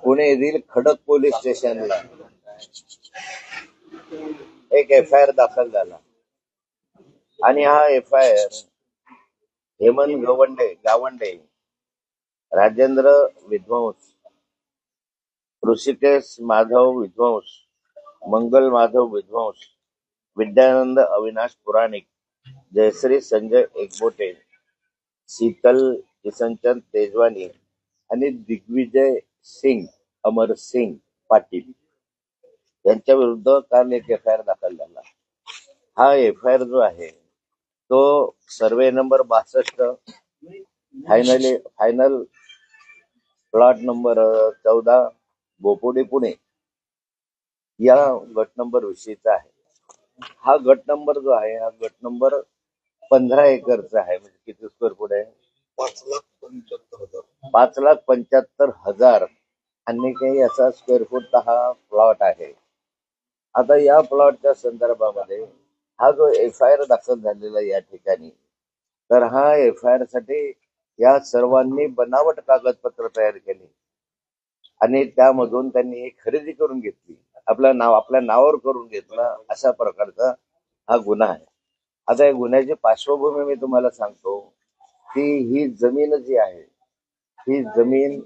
पुणे येथील खडक पोलीस स्टेशनला एक FIR दाखल झाला आणि हा FIR हेमंत गावंडे, राजेंद्र विध्वंस, ऋषिकेश माधव विध्वंस, मंगल माधव विध्वंस, विद्यानंद अविनाश पुराणिक, जयश्री संजय एकबोटे, शीतल किशनचंद तेजवानी आणि दिग्विजय सिंग अमर सिंग पाटील यांच्या विरुद्ध काल एक FIR दाखल झाला. हा FIR जो आहे तो सर्वे number 62 final plot number 14 Bopodi Pune या गट नंबर विषयीचा आहे. हा गट नंबर जो आहे हा गट नंबर 15 एकरचा आहे. म्हणजे किती स्क्वेअर फूट आहे? 5,75,000 आणि काही असा स्क्वेअर फूटचा हा प्लॉट आहे. आता या प्लॉटच्या संदर्भामध्ये हा जो FIR दाखल झालेला या ठिकाणी, तर हा FIR साठी या सर्वांनी बनावट कागदपत्र तयार केली आणि त्यामधून त्यांनी खरेदी करून घेतली, आपल्या नावावर करून घेतला, अशा प्रकारचा हा गुन्हा आहे. आता या गुन्ह्याची पार्श्वभूमी मी तुम्हाला सांगतो की ही जमीन जी आहे ही जमीन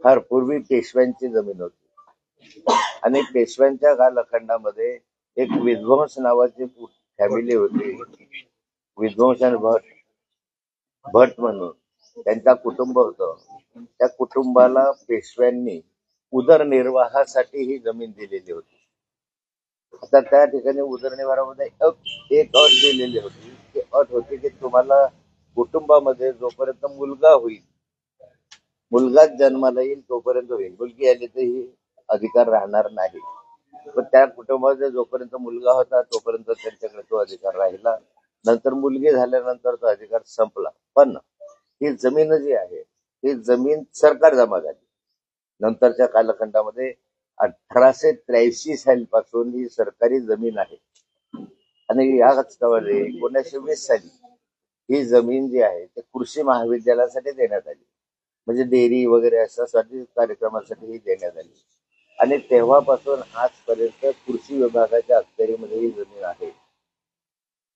फार पूर्वी पेशव्यांची जमीन होती आणि पेशव्यांच्या कालखंडामध्ये एक विध्वंस नावाची फॅमिली होती, विध्वंस आणि भट म्हणून त्यांचा कुटुंब होतं. त्या कुटुंबाला पेशव्यांनी उदरनिर्वाहासाठी ही जमीन दिलेली होती. आता त्या ठिकाणी उदरनिर्वाहामध्ये एक अट दिलेली होती. ती अट होती की तुम्हाला कुटुंबामध्ये जोपर्यंत मुलगा होईल, मुलगाच जन्माला येईल तोपर्यंत होईल, मुलगी आली तर ही अधिकार राहणार नाही. पण त्या कुटुंबामध्ये जोपर्यंत मुलगा होता तोपर्यंत त्यांच्याकडे तो अधिकार राहिला. नंतर मुलगी झाल्यानंतर तो अधिकार संपला. पण ही जमीन जी आहे ही जमीन सरकार जमा झाली. नंतरच्या कालखंडामध्ये 1883 सालीपासून ही सरकारी जमीन आहे आणि याच 1920 साली ही जमीन जी आहे ती कृषी महाविद्यालयासाठी देण्यात आली. म्हणजे डेअरी वगैरे अशासाठी कार्यक्रमासाठी ही देण्यात आली आणि तेव्हापासून आजपर्यंत कृषी विभागाच्या अखत्यारीमध्ये ही जमीन आहे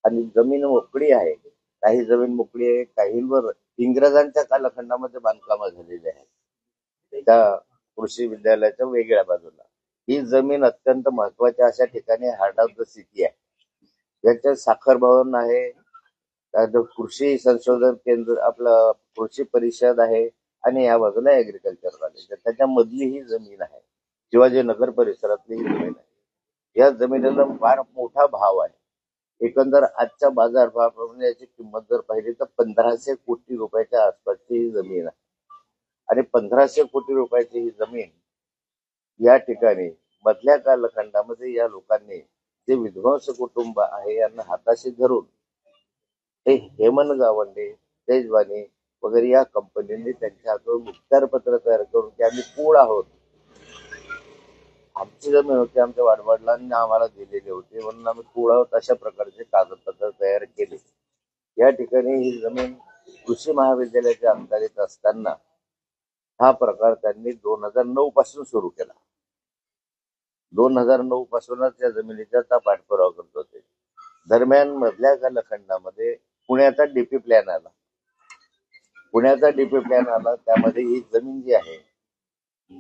आणि जमीन मोकळी आहे. काही जमीन मोकळी आहे, काहींवर इंग्रजांच्या कालखंडामध्ये बांधकामं झालेली आहेत त्या कृषी विद्यालयाच्या वेगळ्या बाजूला. ही जमीन अत्यंत महत्वाच्या अशा ठिकाणी हार्ट ऑफ द सिटी आहे. याच्यात साखर भवन आहे, कृषी संशोधन केंद्र, आपलं कृषी परिषद आहे आणि या बाजूला ऍग्रिकल्चर कॉलेज, त्याच्या मधली ही जमीन आहे. शिवाजीनगर परिसरातली ही जमीन आहे. या जमिनीला फार मोठा भाव आहे. एकंदर आजच्या बाजारभावाप्रमाणे याची किंमत जर पाहिली तर 1500 कोटी रुपयाच्या आसपासची ही जमीन आहे आणि 1500 कोटी रुपयाची ही जमीन या ठिकाणी मधल्या कालखंडामध्ये या लोकांनी, जे विध्वंस कुटुंब आहे यांना हाताशी धरून हे हेमंत गावंडे, तेजवानी वगैरे या कंपनीने त्यांच्या हातून मुखत्यारपत्र तयार करून की आम्ही पूळ आहोत, आमची जमीन होती, आमच्या वडिलांनी आम्हाला दिलेली होती म्हणून आम्ही पूळ आहोत, अशा प्रकारचे कागदपत्र तयार केले. या ठिकाणी ही जमीन कृषी महाविद्यालयाच्या अंतर्गत असताना हा प्रकार त्यांनी 2009 पासून सुरू केला. 2009 पासूनच या जमिनीचा पाठपुरावा करत होते. दरम्यान मधल्या कालखंडामध्ये पुण्याचा DP प्लॅन आला. त्यामध्ये ही जमीन जी आहे,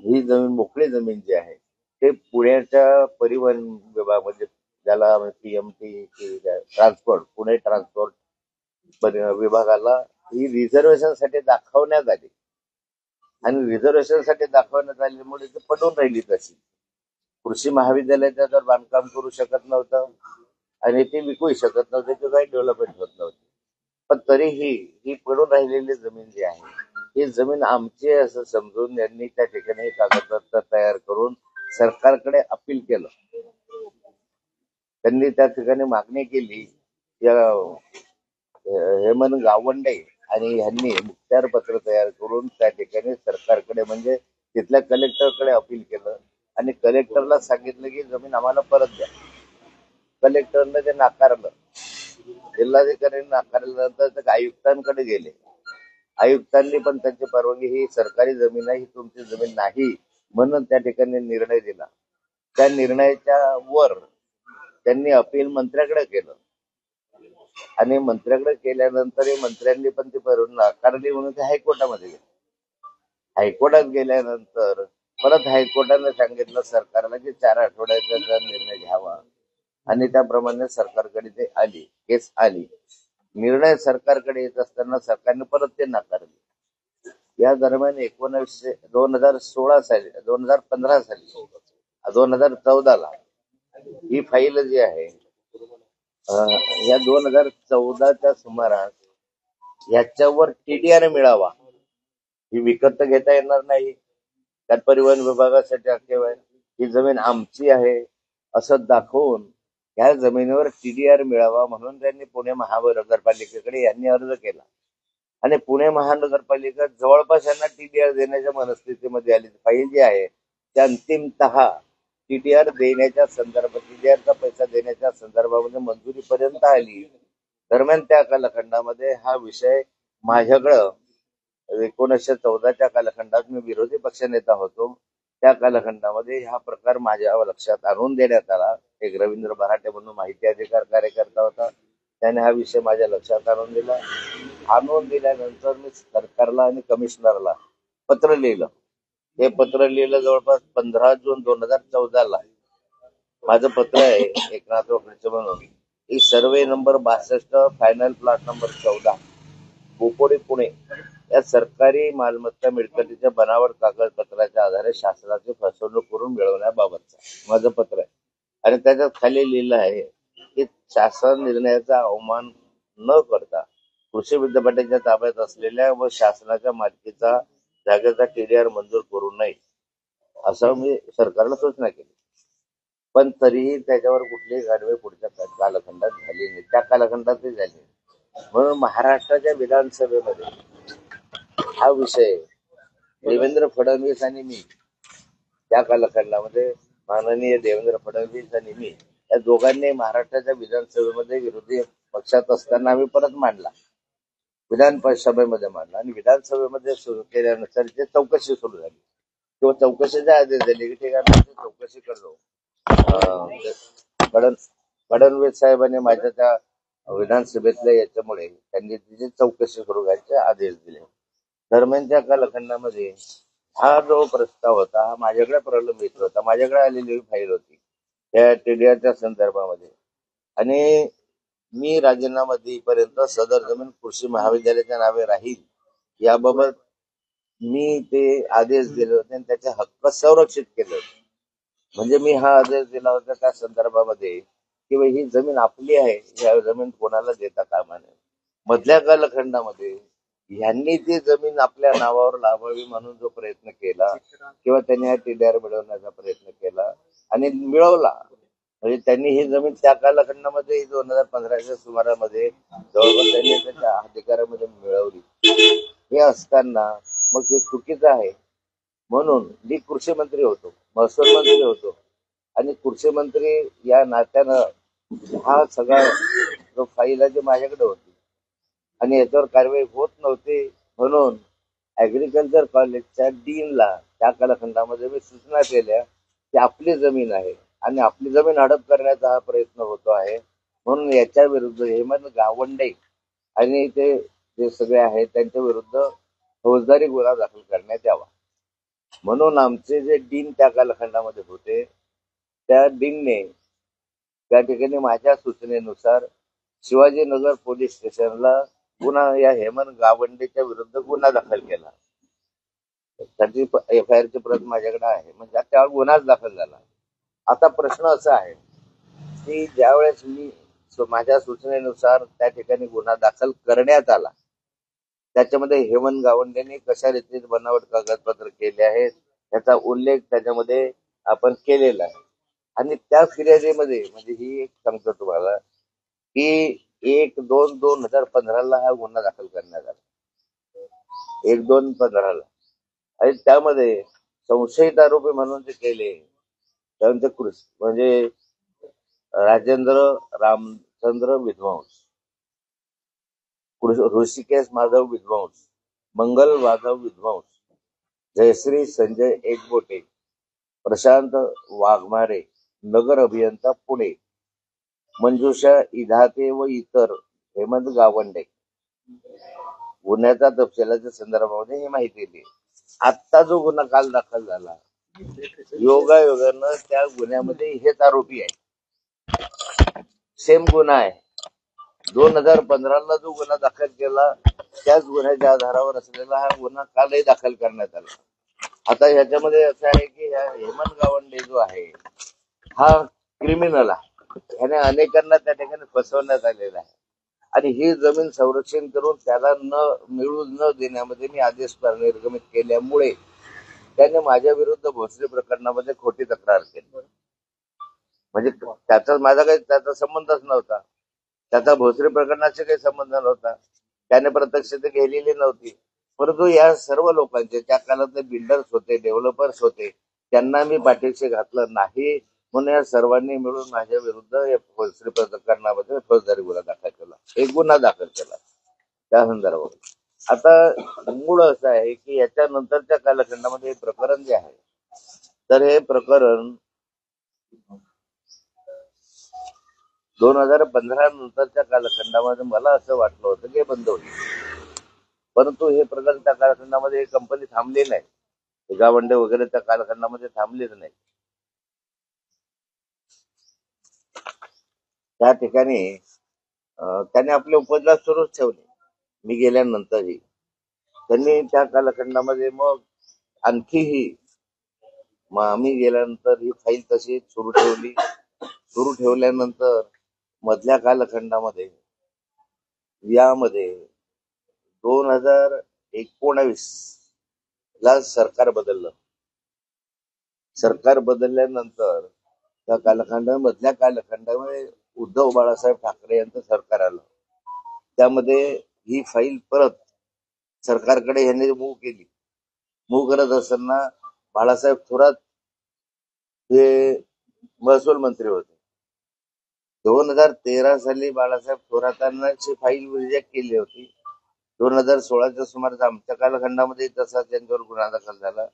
ही जमीन मोकळी जमीन जी आहे ते पुण्याच्या परिवहन विभाग, म्हणजे ज्याला PMT ट्रान्सपोर्ट, पुणे ट्रान्सपोर्ट विभागाला ही रिझर्वेशन साठी दाखवण्यात आली आणि रिझर्वेशन साठी दाखवण्यात आल्यामुळे ते पडून राहिली. तशी कृषी महाविद्यालयाचं जर बांधकाम करू शकत नव्हतं आणि ते विकूही शकत नव्हते, ते काही डेव्हलपमेंट होत नव्हती. पण तरीही ही पडून राहिलेली जमीन जी आहे ही जमीन आमची असं समजून यांनी त्या ठिकाणी कागदपत्र तयार करून सरकारकडे अपील केलं. त्यांनी त्या ठिकाणी मागणी केली, या हेमंत गावंडे आणि यांनी मुखत्यारपत्र तयार करून त्या ठिकाणी सरकारकडे, म्हणजे तिथल्या कलेक्टरकडे अपील केलं आणि कलेक्टरला सांगितलं की जमीन आम्हाला परत द्या. कलेक्टरने ते नाकारलं. जिल्हाधिकाऱ्यांनी नाकारल्यानंतर ते आयुक्तांकडे गेले आयुक्तांनी पण त्यांची परवानगी, ही सरकारी जमीन आहे, ही तुमची जमीन नाही म्हणून त्या ठिकाणी निर्णय दिला. त्या निर्णयाच्या वर त्यांनी अपील मंत्र्याकडे केलं आणि मंत्र्याकडे केल्यानंतर मंत्र्यांनी पण ती परवानगी नाकारली म्हणून ते हायकोर्टामध्ये गेले. हायकोर्टात गेल्यानंतर परत हायकोर्टाने सांगितलं सरकारला की 4 आठवड्याचा निर्णय घ्यावा आणि त्याप्रमाणे सरकारकडे ते आली, केस आली. निर्णय सरकारकडे येत असताना सरकारने परत ते नाकारले. या दरम्यान 2016 साली, 2015 साली, 2014ला ही फाईल जी आहे, या 2014च्या सुमारास याच्यावर टीडीआर मिळावा. ही विकत तर घेता येणार नाही, त्यात परिवहन विभागासाठी आक्षेप आहे. ही जमीन आमची आहे असं दाखवून या जमिनीवर टीडीआर मिळावा म्हणून त्यांनी पुणे महानगरपालिकेकडे यांनी अर्ज केला आणि पुणे महानगरपालिका जवळपास यांना टीडीआर देण्याच्या मनस्थितीमध्ये आली. फाईल जी आहे त्या अंतिमतः टीडीआर देण्याच्या संदर्भात, टीडीआरचा पैसा देण्याच्या संदर्भामध्ये मंजुरीपर्यंत आली. दरम्यान त्या कालखंडामध्ये हा विषय माझ्याकडं 1914च्या कालखंडात मी विरोधी पक्षनेता होतो, त्या कालखंडामध्ये हा प्रकार माझ्या लक्षात आणून देण्यात आला. एक रवींद्र बराटे म्हणून माहिती अधिकार कार्यकर्ता होता, त्याने हा विषय माझ्या लक्षात आणून दिला. आणून दिल्यानंतर मी सरकारला आणि कमिशनरला पत्र लिहिलं. हे पत्र लिहिलं जवळपास 15 जून 2014ला. माझं पत्र आहे एकनाथ खर्च म्हणून, ही survey number 62, final plot number 14, Bopodi Pune या सरकारी मालमत्ता मिळकतीच्या बनावट कागदपत्राच्या आधारे शासनाची फसवणूक करून मिळवण्याबाबतचं माझं पत्र आहे. आणि त्याच्यात खाली लिहिलं आहे की शासन निर्णयाचा अवमान न करता कृषी विद्यापीठाच्या ताब्यात असलेल्या व शासनाच्या मालकीचा जागेचा टीडीआर मंजूर करू नये असं मी सरकारला सूचना केली. पण तरीही त्याच्यावर कुठलीही कारवाई पुढच्या कालखंडात झाली नाही, त्या कालखंडातही झाली नाही. म्हणून महाराष्ट्राच्या विधानसभेमध्ये हा विषय देवेंद्र फडणवीस आणि मी, त्या कालखंडामध्ये माननीय देवेंद्र फडणवीस आणि मी या दोघांनी महाराष्ट्राच्या विधानसभेमध्ये विरोधी पक्षात असताना आम्ही परत मांडला, विधानसभेमध्ये मांडला आणि विधानसभेमध्ये सुरू केल्यानंतर जे चौकशी सुरू झाली किंवा चौकशीचा आदेश दिले की ठीक आहे चौकशी करतो. फडणवीस साहेबांनी माझ्या त्या विधानसभेतल्या याच्यामुळे त्यांनी तिची चौकशी सुरू करायचे आदेश दिले. दरम्यानच्या कालखंडामध्ये हा जो प्रस्ताव होता हा माझ्याकडे प्रलंबित होता, माझ्याकडे आलेली फाईल होती त्या टीडीआरच्या संदर्भामध्ये. आणि मी राजीनामा देईपर्यंत सदर जमीन कृषी महाविद्यालयाच्या नावे राहील याबाबत मी ते आदेश दिले होते आणि त्याचे हक्क संरक्षित केले होते. म्हणजे मी हा आदेश दिला होता त्या संदर्भामध्ये की ही जमीन आपली आहे, या जमीन कोणाला देता कामा नये. मधल्या कालखंडामध्ये यांनी ती जमीन आपल्या नावावर लावावी म्हणून जो प्रयत्न केला किंवा त्यांनी हा टीडीआर मिळवण्याचा प्रयत्न केला आणि मिळवला. म्हणजे त्यांनी ही जमीन त्या कालखंडामध्ये 2015च्या सुमारामध्ये जवळपास त्यांनी त्याच्या अधिकारामध्ये मिळवली. हे असताना मग हे चुकीचं आहे. म्हणून मी कृषी मंत्री होतो, महसूल मंत्री होतो आणि कृषी मंत्री या नात्यानं हा सगळा जो फाईल आहे माझ्याकडे होती आणि याच्यावर कारवाई होत नव्हती. म्हणून ऍग्रिकल्चर कॉलेजच्या डीनला त्या कालखंडामध्ये मी सूचना केल्या की आपली जमीन आहे आणि आपली जमीन हडप करण्याचा हा प्रयत्न होतो आहे, म्हणून याच्या विरुद्ध हेमंत गावंडे आणि ते जे सगळे आहेत त्यांच्या विरुद्ध फौजदारी गुन्हा दाखल करण्यात यावा. म्हणून आमचे जे डीन त्या कालखंडामध्ये होते त्या डीनने त्या ठिकाणी माझ्या सूचनेनुसार शिवाजीनगर पोलीस स्टेशनला गुन्हा या हेमंत गावंडेच्या विरुद्ध गुन्हा दाखल केला. त्याची FIR ची प्रत माझ्याकडे आहे, म्हणजे त्यावर गुन्हाच दाखल झाला. आता प्रश्न असा आहे की ज्यावेळेस मी माझ्या सूचनेनुसार त्या ठिकाणी गुन्हा दाखल करण्यात आला, त्याच्यामध्ये हेमंत गावंडेंनी कशा रीतीने बनावट कागदपत्र केले आहेत याचा उल्लेख त्याच्यामध्ये आपण केलेला आहे. आणि त्या फिर्यादीमध्ये म्हणजे ही एक सांगतो तुम्हाला की 1/2/2015 हा गुन्हा दाखल करण्यात आला, 1/2/15 आणि त्यामध्ये संशयित आरोपी म्हणून ते केले त्यानंतर म्हणजे राजेंद्र रामचंद्र विद्वांस, ऋषिकेश माधव विद्वांस, मंगल वाघव विध्वंस, जयश्री संजय एकबोटे, प्रशांत वाघमारे नगर अभियंता पुणे, मंजुषा इधाते व इतर हेमंत गावंडे गुन्ह्याच्या तपशिलाच्या संदर्भामध्ये ही माहिती दिली. आत्ता जो गुन्हा काल दाखल झाला, योगायोगानं त्या गुन्ह्यामध्ये हेच आरोपी आहे. सेम गुन्हा आहे. 2015ला जो गुन्हा दाखल केला त्याच गुन्ह्याच्या आधारावर असलेला हा गुन्हा कालही दाखल करण्यात आला. आता ह्याच्यामध्ये असं आहे की हेमंत गावंडे जो आहे हा क्रिमिनल आहे. ह्याने अनेकांना त्या ठिकाणी फसवण्यात आलेला आहे आणि ही जमीन संरक्षण करून त्याला मिळू न देण्यामध्ये मी आदेश निर्गमित केल्यामुळे त्याने माझ्या विरुद्ध भोसरी प्रकरणामध्ये खोटी तक्रार केली. म्हणजे त्याचा माझा काही त्याचा संबंधच नव्हता. त्याचा भोसरी प्रकरणाशी काही संबंध नव्हता. त्याने प्रत्यक्ष ते गेलेली नव्हती. परंतु या सर्व लोकांचे त्या काळातले बिल्डर्स होते, डेव्हलपर्स होते, त्यांना मी पाठीशी घातलं नाही म्हणून या सर्वांनी मिळून माझ्या विरुद्ध भोसरी प्रकरणामध्ये फौजदारी गुन्हा दाखल केला. एक गुन्हा दाखल केला त्या संदर्भात. आता मूळ असं आहे की याच्या नंतरच्या कालखंडामध्ये हे प्रकरण जे आहे, तर हे प्रकरण 2015 नंतरच्या कालखंडामध्ये मला असं वाटलं होतं की बंद होईल. परंतु हे प्रकरण त्या कालखंडामध्ये कंपनी थांबली नाही. गावंडे वगैरे त्या कालखंडामध्ये थांबलेच नाही. त्या ठिकाणी त्याने आपले उपद्रव सुरूच ठेवले. मी गेल्यानंतरही त्यांनी त्या कालखंडामध्ये मग आणखीही आम्ही गेल्यानंतर ही फाईल तशी सुरू ठेवली. सुरू ठेवल्यानंतर मधल्या कालखंडामध्ये यामध्ये 2019 ला सरकार बदललं. सरकार बदलल्यानंतर त्या मधल्या कालखंडामध्ये उद्धव बाळासाहेब ठाकरे यांचं सरकार आलं. त्यामध्ये ही फाईल परत सरकारकडे यांनी मूव्ह केली. मूव्ह करत असताना बाळासाहेब थोरात हे महसूल मंत्री होते. 2013 साली बाळासाहेब थोरातांची फाईल रिजेक्ट केली होती. 2016च्या सुमारास आमच्या कालखंडामध्ये तसा त्यांच्यावर गुन्हा दाखल झाला.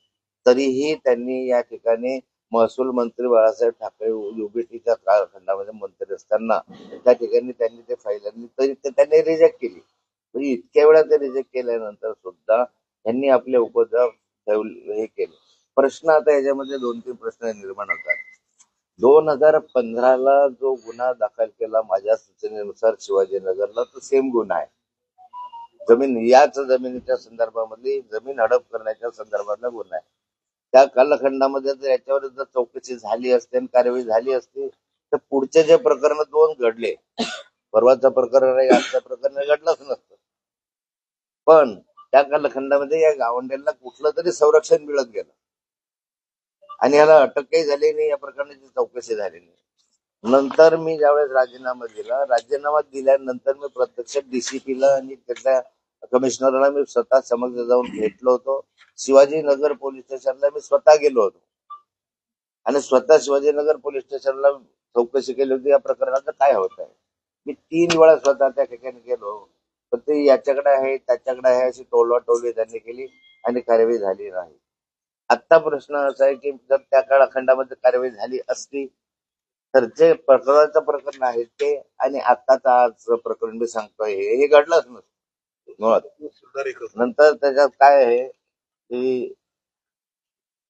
तरीही त्यांनी या ठिकाणी महसूल मंत्री बाळासाहेब ठाकरे युबीटीच्या कालखंडामध्ये मंत्री असताना त्या ठिकाणी त्यांनी ते फाईल तरी त्यांनी रिजेक्ट केली. म्हणजे इतक्या वेळा ते रिजेक्ट केल्यानंतर सुद्धा त्यांनी आपले उपद्रव हे केले. प्रश्न आता याच्यामध्ये 2-3 प्रश्न निर्माण होतात. 2015ला जो गुन्हा दाखल केला माझ्या सूचनेनुसार शिवाजीनगरला, तो सेम गुन्हा आहे. याच जमिनीच्या संदर्भामध्ये जमीन हडप करण्याच्या संदर्भातला गुन्हा आहे. त्या कालखंडामध्ये जर याच्यावर जर चौकशी झाली असते आणि कारवाई झाली असती तर पुढचे जे प्रकरण 2 घडले, परवाचं प्रकरण आहे, आजचं प्रकरण घडलंच नसतं. पण त्या कालखंडामध्ये या गावंड्यांना कुठलं तरी संरक्षण मिळत गेलं आणि याला अटक काही झाली नाही, या प्रकरणाची चौकशी झाली नाही. नंतर मी ज्यावेळेस राजीनामा दिल्यानंतर मी प्रत्यक्ष डीसीपीला आणि त्याच्या कमिशनरला मी स्वतः समक्ष जाऊन भेटलो होतो. शिवाजीनगर पोलीस स्टेशनला मी स्वतः गेलो होतो आणि स्वतः शिवाजीनगर पोलीस स्टेशनला चौकशी केली होती या प्रकरणाचं काय होत आहे. मी 3 वेळा स्वतः त्या ठिकाणी गेलो, पण ते याच्याकडे आहे त्याच्याकडे आहे अशी टोलवाटोलवी त्यांनी केली आणि कारवाई झाली नाही. आत्ता प्रश्न असा आहे की जर त्या कालखंडामध्ये कारवाई झाली असती तर जे प्रकरण आहे ते आणि आत्ताचं आज प्रकरण मी सांगतोय हे घडलंच नसतं. नंतर त्याच्यात काय आहे की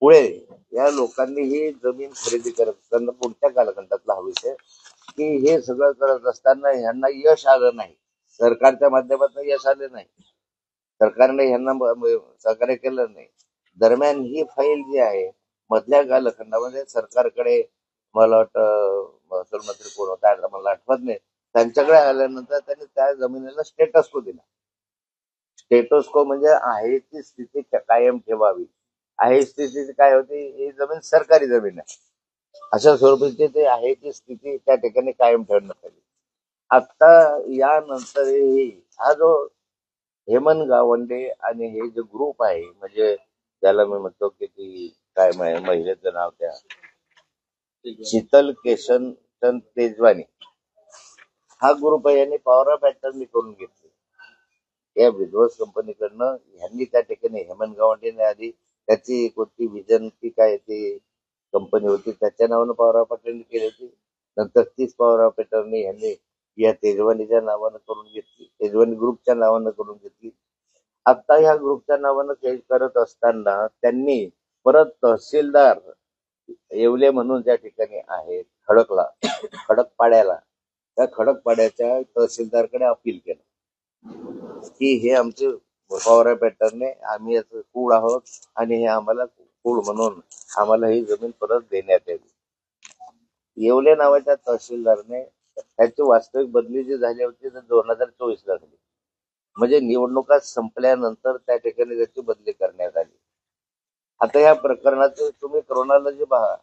पुढे या लोकांनी ही जमीन खरेदी करत असताना पुढच्या कालखंडातला हा विषय की हे सगळं करत असताना ह्यांना यश आलं नाही. सरकारच्या माध्यमातून यश आले नाही. सरकारने ह्यांना सहकार्य केलं नाही. दरम्यान ही फाईल जी आहे मधल्या कालखंडामध्ये सरकारकडे, मला वाटतं महसूल मंत्री कोण होता मला आठवत नाही, त्यांच्याकडे आल्यानंतर त्यांनी त्या जमिनीला स्टेटस को दिला. स्टेटस को म्हणजे आहे ती स्थिती कायम ठेवावी. आहे स्थिती काय होती, ही जमीन सरकारी जमीन आहे अशा स्वरूपाची ते आहे ती स्थिती त्या ठिकाणी कायम ठेवण्यात आली. आता यानंतरही हा जो हेमंत गावंडे आणि हे जे ग्रुप आहे, म्हणजे त्याला मी म्हणतो की ती काय महिलेचं नाव त्या शीतल केशन तेजवानी, हा ग्रुप आहे यांनी पॉवर ऑफ अटर्नी करून घेतली. या विध्वंस कंपनीकडनं ह्यांनी त्या ठिकाणी हेमंत गावंडेने आधी त्याची कोणती विजन की काय ती कंपनी होती त्याच्या नावानं पॉवर ऑफ अटर्नी केली होती. नंतर तीच पॉवर ऑफ अटर्नी ह्यांनी या तेजवानीच्या नावानं करून घेतली, तेजवानी ग्रुपच्या नावानं करून घेतली. आता ह्या ग्रुपच्या नावानं काही करत असताना त्यांनी परत तहसीलदार येवले म्हणून ज्या ठिकाणी आहे खडकपाड्याला, त्या खडकपाड्याच्या तहसीलदारकडे अपील केलं की हे आमचे पॉवर पॅटर्नने आम्ही याचं कूळ आहोत आणि हे आम्हाला कूळ म्हणून आम्हाला ही जमीन परत देण्यात यावी. येवले नावाच्या तहसीलदारने त्याची वास्तविक बदली जी झाली होती ती 2024ला झाली. म्हणजे निवडणुका संपल्यानंतर त्या ठिकाणी त्याची बदली करण्यात आली. आता या प्रकरणाचे तुम्ही क्रोनॉलॉजी पहा.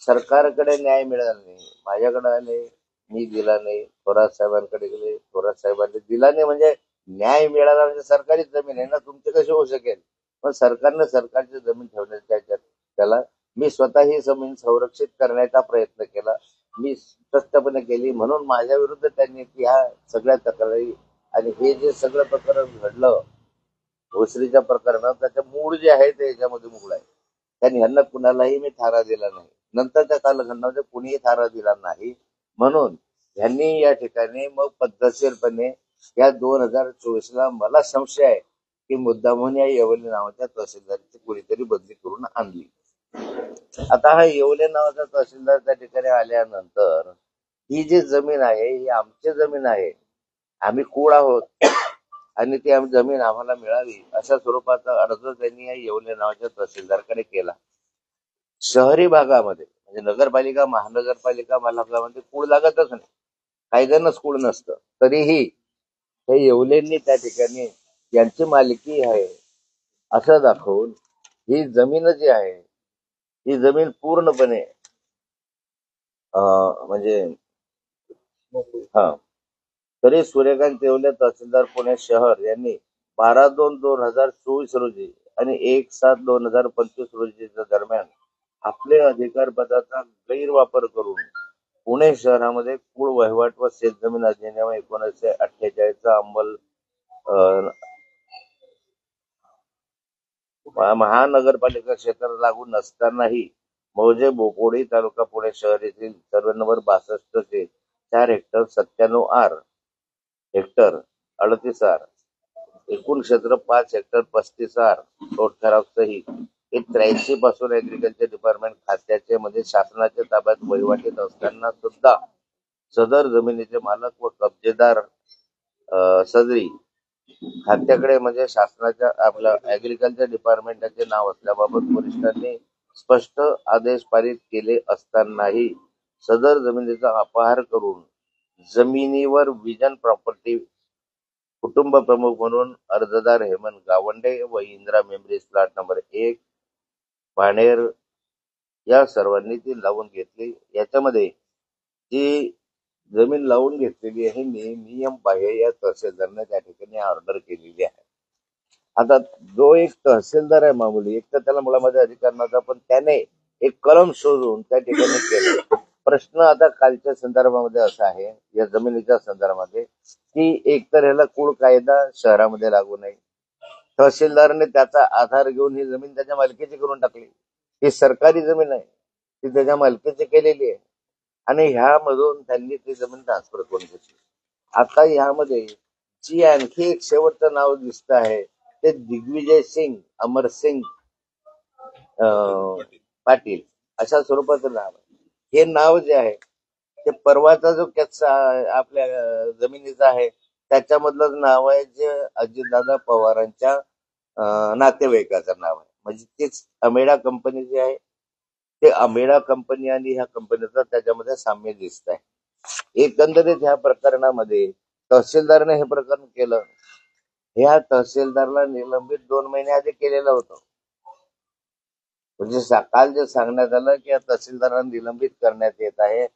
सरकारकडे न्याय मिळाला नाही, माझ्याकडे आले, मी दिला नाही, थोरात साहेबांकडे गेले, थोरात साहेबांनी दिला नाही. म्हणजे न्याय मिळाला म्हणजे सरकारी जमीन आहे ना, तुमची कशी होऊ शकेल? पण सरकारने सरकारची जमीन ठेवण्याच्या त्याला मी स्वतः ही जमीन संरक्षित करण्याचा प्रयत्न केला, मी स्पष्टपणे केली. म्हणून माझ्या विरुद्ध त्यांनी ह्या सगळ्या तक्रारी आणि हे जे सगळं प्रकरण घडलं भोसरीच्या प्रकरणात, त्याचं मूळ जे आहे ते याच्यामध्ये मूळ आहे. त्यांनी ह्यांना कुणालाही मी थारा दिला नाही, नंतरच्या कालखंडामध्ये कुणीही थारा दिला नाही. म्हणून ह्यांनी या ठिकाणी मग पद्धतशीरपणे या 2024ला मला संशय आहे की मुद्दामहून या येवले नावाच्या तहसीलदारची कुणीतरी बदली करून आणली. आता हा येवले नावाचा तहसीलदार त्या ठिकाणी आल्यानंतर ही जी जमीन आहे ही आमची जमीन आहे, आम्ही कूळ आहोत आणि ती जमीन आम्हाला मिळावी अशा स्वरूपाचा अर्ज त्यांनी या येवले नावाच्या तहसीलदारकडे केला. शहरी भागामध्ये म्हणजे नगरपालिका महानगरपालिका भागामध्ये कूळ लागतच नाही, कायद्यानंच कूळ नसतं. तरीही हे येवलेंनी त्या ठिकाणी यांची मालकी आहे असं दाखवून ही जमीन जी आहे ही जमीन पूर्णपणे म्हणजे हा तरी सूर्यकांत येवले तहसीलदार पुणे शहर यांनी 12/2/2024 रोजी आणि 1/7/2025 रोजीच्या दरम्यान आपले अधिकार पदाचा गैरवापर करून पुणे शहरामध्ये कूळ वहिवाट व शेतजमीन अधिनियम 1948चा अंमल महानगरपालिका क्षेत्र लागू नसतानाही मौजे बोपोडी तालुका पुणे शहर येथील सर्वे नंबर 62 चे 4 हेक्टर 97 आर हेक्टर 38 आर एकूण क्षेत्र 5 हेक्टर 35 आर ठराव सहित 83 पासून ऍग्रिकल्चर डिपार्टमेंट खात्याचे म्हणजे शासनाच्या ताब्यात वहिवाटीत असताना सुद्धा सदर जमिनीचे मालक व कब्जेदार सदरी खात्याकडे म्हणजे शासनाच्या आपल्या ऍग्रिकल्चर डिपार्टमेंटचे नाव असल्याबाबत वरिष्ठांनी स्पष्ट आदेश पारित केले असतानाही सदर जमिनीचा अपहार करून जमिनीवर विजन प्रॉपर्टी कुटुंब प्रमुख म्हणून अर्जदार हेमंत गावंडे व इंदिरा मेमरीज प्लॉट नंबर 1 पाणेर या सर्वांनी ती लावून घेतली. याच्यामध्ये जी जमीन लावून घेतलेली आहे नियम बाह्य या तहसीलदारने त्या ठिकाणी ऑर्डर केलेली आहे. आता जो एक तहसीलदार आहे मामूली, एक तर त्याला मुळामध्ये अधिकार नव्हता, पण त्याने एक कलम शोधून त्या ठिकाणी केलं. प्रश्न आता कालच्या संदर्भामध्ये असा आहे या जमिनीच्या संदर्भामध्ये की एकतर ह्याला कूळ कायदा शहरामध्ये लागू नाही, तहसीलदारने त्याचा आधार घेऊन ही जमीन त्याच्या मालकीची करून टाकली. ही सरकारी जमीन आहे, ती त्याच्या मालकीची केलेली आहे आणि ह्यामधून त्यांनी ती जमीन ट्रान्सफर करून घेतली. आता ह्यामध्ये जी आणखी एक शेवटचं नाव दिसत आहे ते दिग्विजय सिंग अमरसिंग पाटील अशा स्वरूपाचं नाव आहे. हे नाव जे आहे ते परवाचा जो किस्सा आपल्या जमिनीचा आहे त्याच्यामधलंच नाव आहे जे अजितदादा पवारांच्या नातेवाईकाचं नाव आहे. म्हणजे तेच अमेडा कंपनी जी आहे ते अमेडा कंपनी आणि ह्या कंपनीचं त्याच्यामध्ये साम्य दिसत आहे. एकंदरीत ह्या प्रकरणामध्ये तहसीलदारने हे प्रकरण केलं. ह्या तहसीलदारला निलंबित 2 महिने आधी केलेलं होतं. म्हणजे काल जे सांगण्यात आलं की या तहसीलदारांना निलंबित करण्यात येत आहे,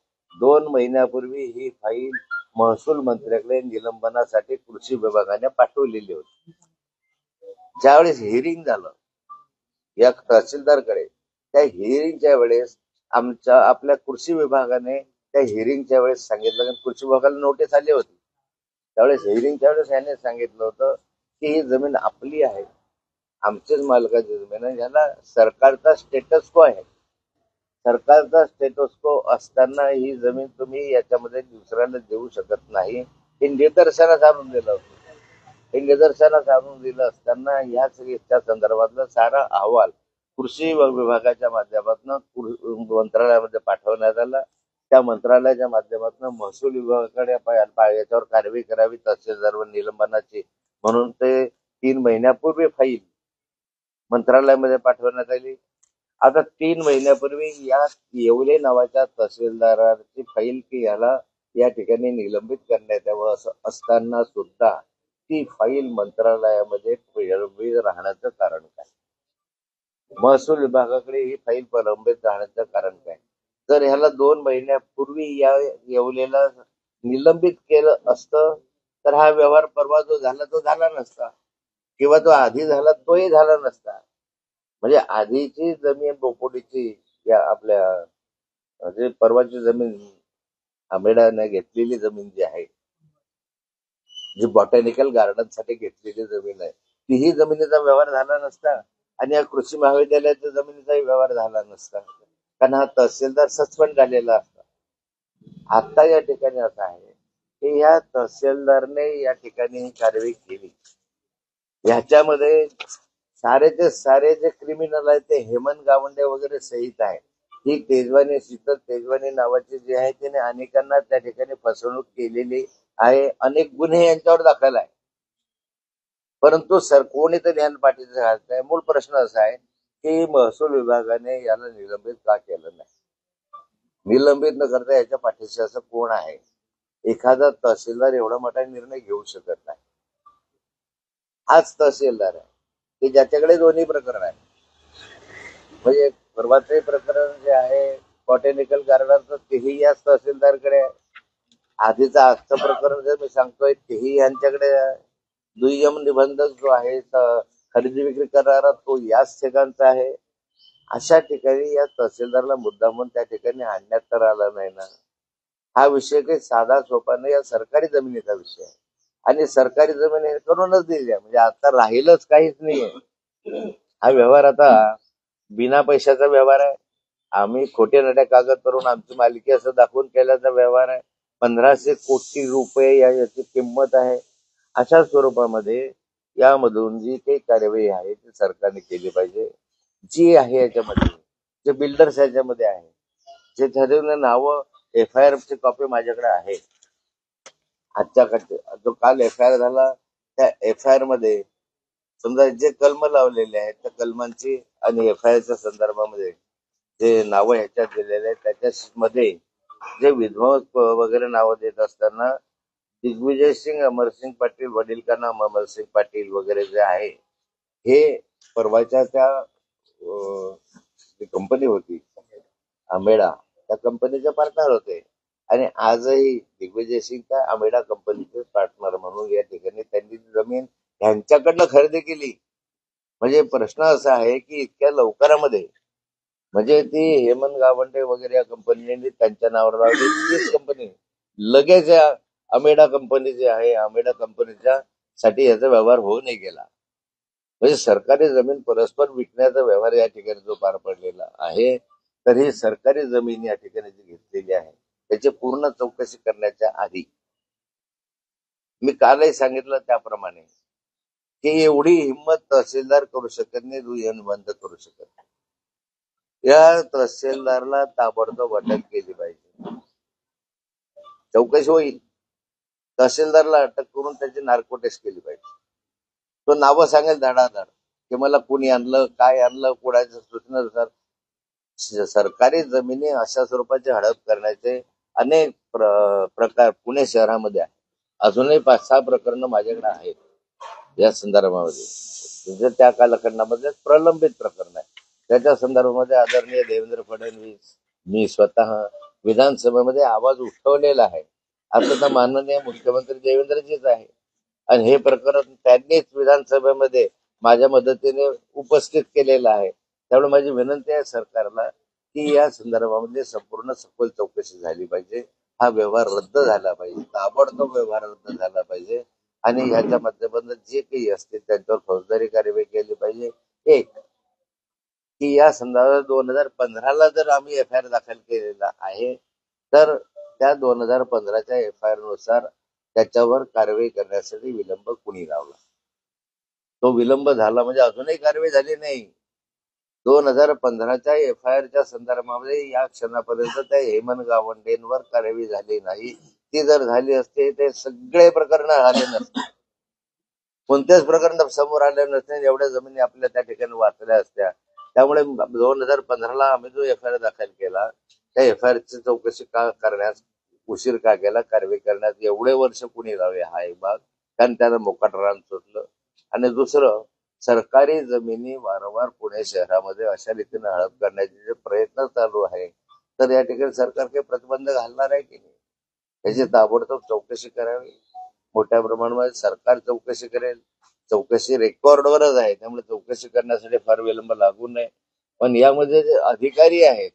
2 महिन्यापूर्वी ही फाईल महसूल मंत्र्याकडे निलंबनासाठी कृषी विभागाने पाठवलेली होती. ज्यावेळेस हिअरिंग झालं या तहसीलदारकडे, त्या हिअरिंगच्या वेळेस आपल्या कृषी विभागाने त्या हिअरिंगच्या वेळेस सांगितलं, कारण कृषी विभागाला नोटीस आली होती. त्यावेळेस हिअरिंगच्या वेळेस याने सांगितलं होतं की ही जमीन आपली आहे, आमचीच मालकाची जमीन आहे, ह्याला सरकारचा स्टेटस को आहे. सरकारचा स्टेटस असताना ही जमीन तुम्ही याच्यामध्ये दुसऱ्याला देऊ शकत नाही, हे निदर्शनास आणून दिलं होतं. हे निदर्शनास आणून दिलं असताना ह्याच संदर्भातला सारा अहवाल कृषी विभागाच्या माध्यमातून मंत्रालयामध्ये पाठवण्यात आला. त्या मंत्रालयाच्या माध्यमातून महसूल विभागाकडे याच्यावर कारवाई करावी तहसीलदार निलंबनाची म्हणून ते 3 महिन्यापूर्वी फाईल मंत्रालयामध्ये पाठवण्यात आली. आता 3 महिन्यापूर्वी या येवले नावाच्या तहसीलदाराची फाईल की याला या ठिकाणी निलंबित करण्यात यावं असं असताना सुद्धा ती फाईल मंत्रालयामध्ये प्रलंबित राहण्याचं कारण काय? महसूल विभागाकडे ही फाईल प्रलंबित राहण्याचं कारण काय? जर ह्याला 2 महिन्यापूर्वी या येवलेला निलंबित केलं असतं तर हा व्यवहार परवा जो झाला तो झाला नसता, किंवा तो आधी झाला तोही झाला नसता. म्हणजे आधीची जमीन बोपोडीची या आपल्या जे परवाची जमीन आंबेडाने घेतलेली जमीन जी आहे, जी बॉटॅनिकल गार्डन साठी घेतलेली जमीन आहे, तीही जमिनीचा व्यवहार झाला नसता आणि या कृषी महाविद्यालयाच्या जमिनीचाही व्यवहार झाला नसता, कारण हा तहसीलदार सस्पेंड झालेला असता. आता या ठिकाणी असं आहे की या तहसीलदारने या ठिकाणी कारवाई केली. ह्याच्यामध्ये सारेचे सारे जे क्रिमिनल आहेत ते हेमंत गावंडे वगैरे सहित आहे. ही तेजवानी शीतल तेजवानी नावाची जी आहे तिने अनेकांना त्या ठिकाणी फसवणूक केलेली आहे. अनेक गुन्हे यांच्यावर दाखल आहे. परंतु कोणीतरी ह्या पाठीचं घालत आहे. मूळ प्रश्न असा आहे की महसूल विभागाने याला निलंबित का केलं नाही? निलंबित न करता याच्या पाठीशी असं कोण आहे? एखादा तहसीलदार एवढा मोठा निर्णय घेऊ शकत नाही. हाच तहसीलदार आहे की ज्याच्याकडे दोन्ही प्रकरण आहे. म्हणजे परवाचे प्रकरण जे आहे बॉटॅनिकल गार्डनचं तेही याच तहसीलदारकडे आहे. आधीचं आजचं प्रकरण जे मी सांगतोय तेही यांच्याकडे आहे. दुय्यम निबंधक जो आहे खरेदी विक्री करणारा तो याच ठिकाणचा आहे. अशा ठिकाणी या तहसीलदारला मुद्दामून त्या ठिकाणी आणण्यात तर आला नाही ना. हा विषय काही साधा सोपा नाही. या सरकारी जमिनीचा विषय आहे आणि सरकारी जमीन हे करूनच दिली आहे. म्हणजे आता राहिलंच काहीच नाहीये. हा व्यवहार आता बिना पैशाचा व्यवहार आहे. आम्ही खोटे नाट्या कागद करून आमची मालकी असं दाखवून केल्याचा व्यवहार आहे. 1500 कोटी रुपये याची किंमत आहे. अशा स्वरूपामध्ये यामधून जी काही कार्यवाही आहे ती सरकारने केली पाहिजे. जी आहे याच्यामध्ये जे बिल्डर्स याच्यामध्ये आहे, जे ठरवलेलं नावं FIR ची कॉपी माझ्याकडे आहे. आजच्या जो काल FIR झाला त्या FIR मध्ये समजा जे कलम लावलेले आहेत त्या कलमांची आणि FIR च्या संदर्भामध्ये जे नावं ह्याच्यात दिलेले आहेत त्याच्यामध्ये जे विध्वंस वगैरे नावं देत असताना दिग्विजय सिंग, अमरसिंग पाटील, वडील का नाम अमरसिंग पाटील वगैरे जे आहे हे परवाच्या त्या कंपनी होती आंबेडा, त्या कंपनीचे पार्टनर होते आणि आजही दिग्विजय सिंग त्या आंबेडा कंपनीचे पार्टनर म्हणून या ठिकाणी त्यांनी जमीन ह्यांच्याकडनं खरेदी केली. म्हणजे प्रश्न असा आहे की इतक्या लवकरामध्ये म्हणजे ती हेमंत गावंडे वगैरे या कंपनीने त्यांच्या नावावर लावली. तीच कंपनी लगेच या अमेडा कंपनी जी आहे अमेडा कंपनीच्या साठी याचा व्यवहार होऊ नाही गेला. म्हणजे सरकारी जमीन परस्पर विकण्याचा व्यवहार या ठिकाणी जो पार पडलेला आहे, तर ही सरकारी जमीन या ठिकाणी जी घेतलेली आहे त्याची पूर्ण चौकशी करण्याच्या आधी मी कालही सांगितलं त्याप्रमाणे की एवढी हिंमत तहसीलदार करू शकत नाही, दुय्यम बंद करू शकत नाही. या तहसीलदारला ताबडतोब अटक केली पाहिजे. चौकशी होईल, तहसीलदारला अटक करून त्याची नार्को टेस्ट केली पाहिजे. तो नावं सांगेल धडाधड की मला कुणी आणलं, काय आणलं, कुणाच्या सूचनेनुसार. सरकारी जमिनी अशा स्वरूपाचे हडप करण्याचे अनेक प्रकार पुणे शहरामध्ये आहे. अजूनही 5-6 प्रकरणं माझ्याकडे आहेत या संदर्भामध्ये. त्या कालखंडामध्ये प्रलंबित प्रकरण आहे. त्याच्या संदर्भामध्ये आदरणीय देवेंद्र फडणवीस, मी स्वतः विधानसभेमध्ये आवाज उठवलेला आहे. आता तर माननीय मुख्यमंत्री देवेंद्रजीच आहे आणि हे प्रकरण त्यांनीच विधानसभेमध्ये माझ्या मदतीने उपस्थित केलेलं आहे. त्यामुळे माझी विनंती आहे सरकारला की या संदर्भामध्ये संपूर्ण सखोल चौकशी झाली पाहिजे. हा व्यवहार रद्द झाला पाहिजे, ताबडतोब व्यवहार रद्द झाला पाहिजे आणि ह्याच्या माध्यमातून जे काही असतील त्यांच्यावर फौजदारी कार्यवाही केली पाहिजे. एक की या संदर्भात 2015ला जर आम्ही FIR दाखल केलेला आहे तर त्या 2015च्या FIR नुसार त्याच्यावर कारवाई करण्यासाठी विलंब कुणी लावला. तो विलंब झाला म्हणजे अजूनही कारवाई झाली नाही. 2015च्या FIRच्या संदर्भामध्ये या क्षणापर्यंत त्या हेमंत गावंडेंवर कारवाई झाली नाही. ती जर झाली असते ते सगळे प्रकरण आले नसते, कोणत्याच प्रकरण समोर आले नसते, एवढ्या जमिनी आपल्या त्या ठिकाणी वाचल्या असत्या. त्यामुळे 2015ला आम्ही जो FIR दाखल केला त्या FIRची चौकशी का करण्यास उशीर का केला, कारवाई करण्यात एवढे वर्ष कुणी लावले हा एक भाग. कारण त्याला मोकाट रान सुटलं. आणि दुसरं, सरकारी जमिनी वारंवार पुणे शहरामध्ये अशा रीतीने हडप करण्याचे जे प्रयत्न चालू आहे तर या ठिकाणी सरकार काही प्रतिबंध घालणार आहे की नाही, याची ताबडतोब चौकशी करावी. मोठ्या प्रमाणामध्ये सरकार चौकशी करेल. चौकशी रेकॉर्डवरच आहे, त्यामुळे चौकशी करण्यासाठी फार विलंब लागू नये. पण यामध्ये जे अधिकारी आहेत,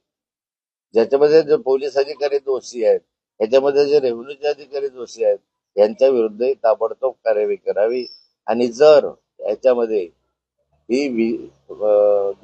ज्याच्यामध्ये जे पोलीस अधिकारी दोषी आहेत, याच्यामध्ये जे रेव्हेन्यूचे अधिकारी दोषी आहेत, यांच्या विरुद्धही ताबडतोब कार्यवाही करावी. आणि जर याच्यामध्ये ही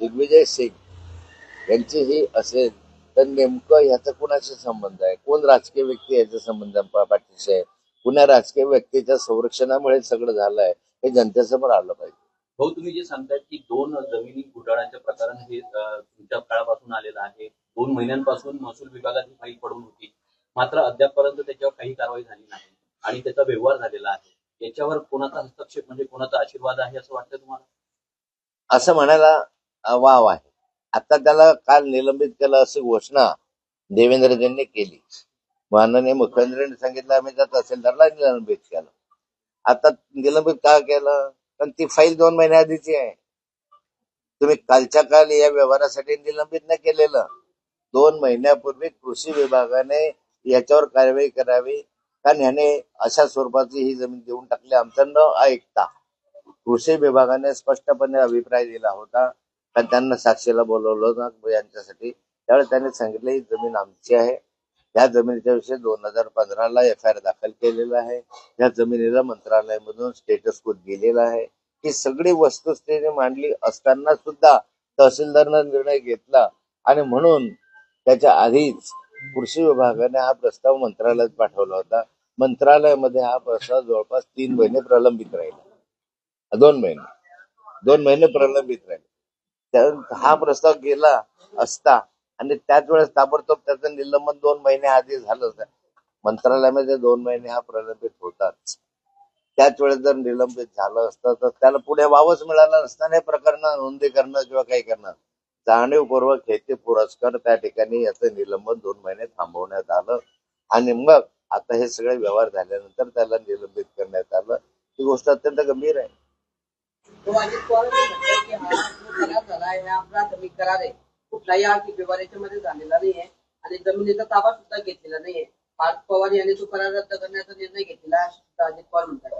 दिग्विजय सिंग यांची ही असेल तर नेमकं ह्याचा कुणाशी संबंध आहे, कोण राजकीय व्यक्ती याच्या संबंध पाठीशी आहे, कुणा राजकीय व्यक्तीच्या संरक्षणामुळे सगळं झालंय हे जनतेसमोर आलं पाहिजे. भाऊ, तुम्ही जे सांगताय की 2 जमिनी घोटाळ्याचे प्रकरण हे तुमच्या काळापासून आलेलं आहे. 2 महिन्यांपासून महसूल विभागात ही फाईल पडून होती, मात्र अद्यापपर्यंत त्याच्यावर काही कारवाई झाली नाही आणि त्याचा व्यवहार झालेला आहे. याच्यावर कोणाचा हस्तक्षेप म्हणजे कोणाचा आशीर्वाद आहे असं वाटतं तुम्हाला? असं म्हणायला वाव आहे. आता त्याला काल निलंबित केलं अशी घोषणा देवेंद्रजींनी केली. माननीय मुख्यमंत्र्यांनी सांगितलं आम्ही त्या तहसीलदारला निलंबित केलं. आता निलंबित का केलं? पण ती फाईल 2 महिन्याआधीची आहे. तुम्ही कालच्या काल या व्यवहारासाठी निलंबित नाही केलेलं. 2 महिन्यापूर्वी कृषी विभागाने याच्यावर कारवाई करावी, कारण ह्याने अशा स्वरूपाची ही जमीन देऊन टाकली आमचं न ऐकता. कृषी विभागाने स्पष्टपणे अभिप्राय दिला होता, कारण त्यांना साक्षीला बोलवलं होतं यांच्यासाठी. त्यावेळेस त्यांनी सांगितलं ही जमीन आमची आहे. या जमिनीच्या विषयी 2015ला FIR दाखल केलेला आहे. या जमिनीला मंत्रालयामधून स्टेटस कोड गेलेला आहे. ही सगळी वस्तुस्थिती मांडली असताना सुद्धा तहसीलदारनं निर्णय घेतला आणि म्हणून त्याच्या आधीच कृषी विभागाने हा प्रस्ताव मंत्रालयात पाठवला होता. मंत्रालयामध्ये हा प्रस्ताव जवळपास 3 महिने प्रलंबित राहिला. 2 महिने प्रलंबित राहिले. हा प्रस्ताव गेला असता आणि त्याच वेळेस ताबडतोब त्याचं निलंबन 2 महिने आधी झालं होतं. मंत्रालयामध्ये 2 महिने हा प्रलंबित होताच. त्याच वेळेस जर निलंबित झालं असतं तर त्याला पुढे वावच मिळाला नसता. हे प्रकरण नोंदी करणं किंवा काही करणं, जाणीवपूर्वक हेतू पुरस्कार त्या ठिकाणी याचं निलंबन 2 महिने थांबवण्यात आलं. आणि मग आता हे सगळे व्यवहार झाल्यानंतर त्याला निलंबित करण्यात आलं. ही गोष्ट अत्यंत गंभीर आहे. कुठलाही आर्थिक व्यवहार याच्यामध्ये झालेला नाहीये आणि जमिनीचा ताबा सुद्धा घेतलेला नाहीये. पार्थ पवार यांनी तो करार रद्द करण्याचा निर्णय घेतलेला अजित पवार म्हणतात.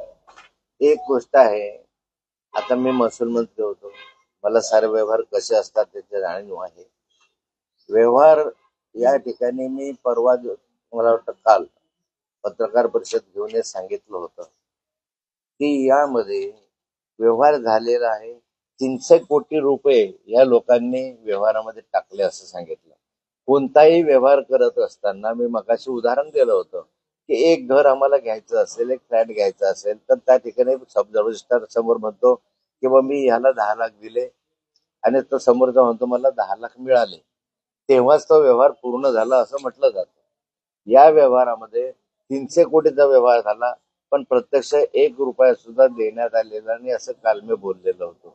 एक गोष्ट आहे, आता मी महसूल मंत्री होतो, मला सारे व्यवहार कसे असतात त्याची जाणीव आहे. व्यवहार या ठिकाणी मी परवा मला वाटतं काल पत्रकार परिषद घेऊन हे सांगितलं होतं की यामध्ये व्यवहार झालेला आहे 300 कोटी रुपये या लोकांनी व्यवहारामध्ये टाकले असं सांगितलं. कोणताही व्यवहार करत असताना मी मगाशी उदाहरण दिलं होतं की एक घर आम्हाला घ्यायचं असेल, एक फ्लॅट घ्यायचा असेल तर त्या ठिकाणी सब रजिस्ट्रार समोर म्हणतो की बा मी ह्याला 10 लाख दिले आणि तो समोरचा म्हणतो मला 10 लाख मिळाले, तेव्हाच तो व्यवहार पूर्ण झाला असं म्हटलं जातं. या व्यवहारामध्ये 300 कोटीचा व्यवहार झाला पण प्रत्यक्ष 1 रुपया सुद्धा देण्यात आलेला नाही असं काल मी बोललेलं होतं.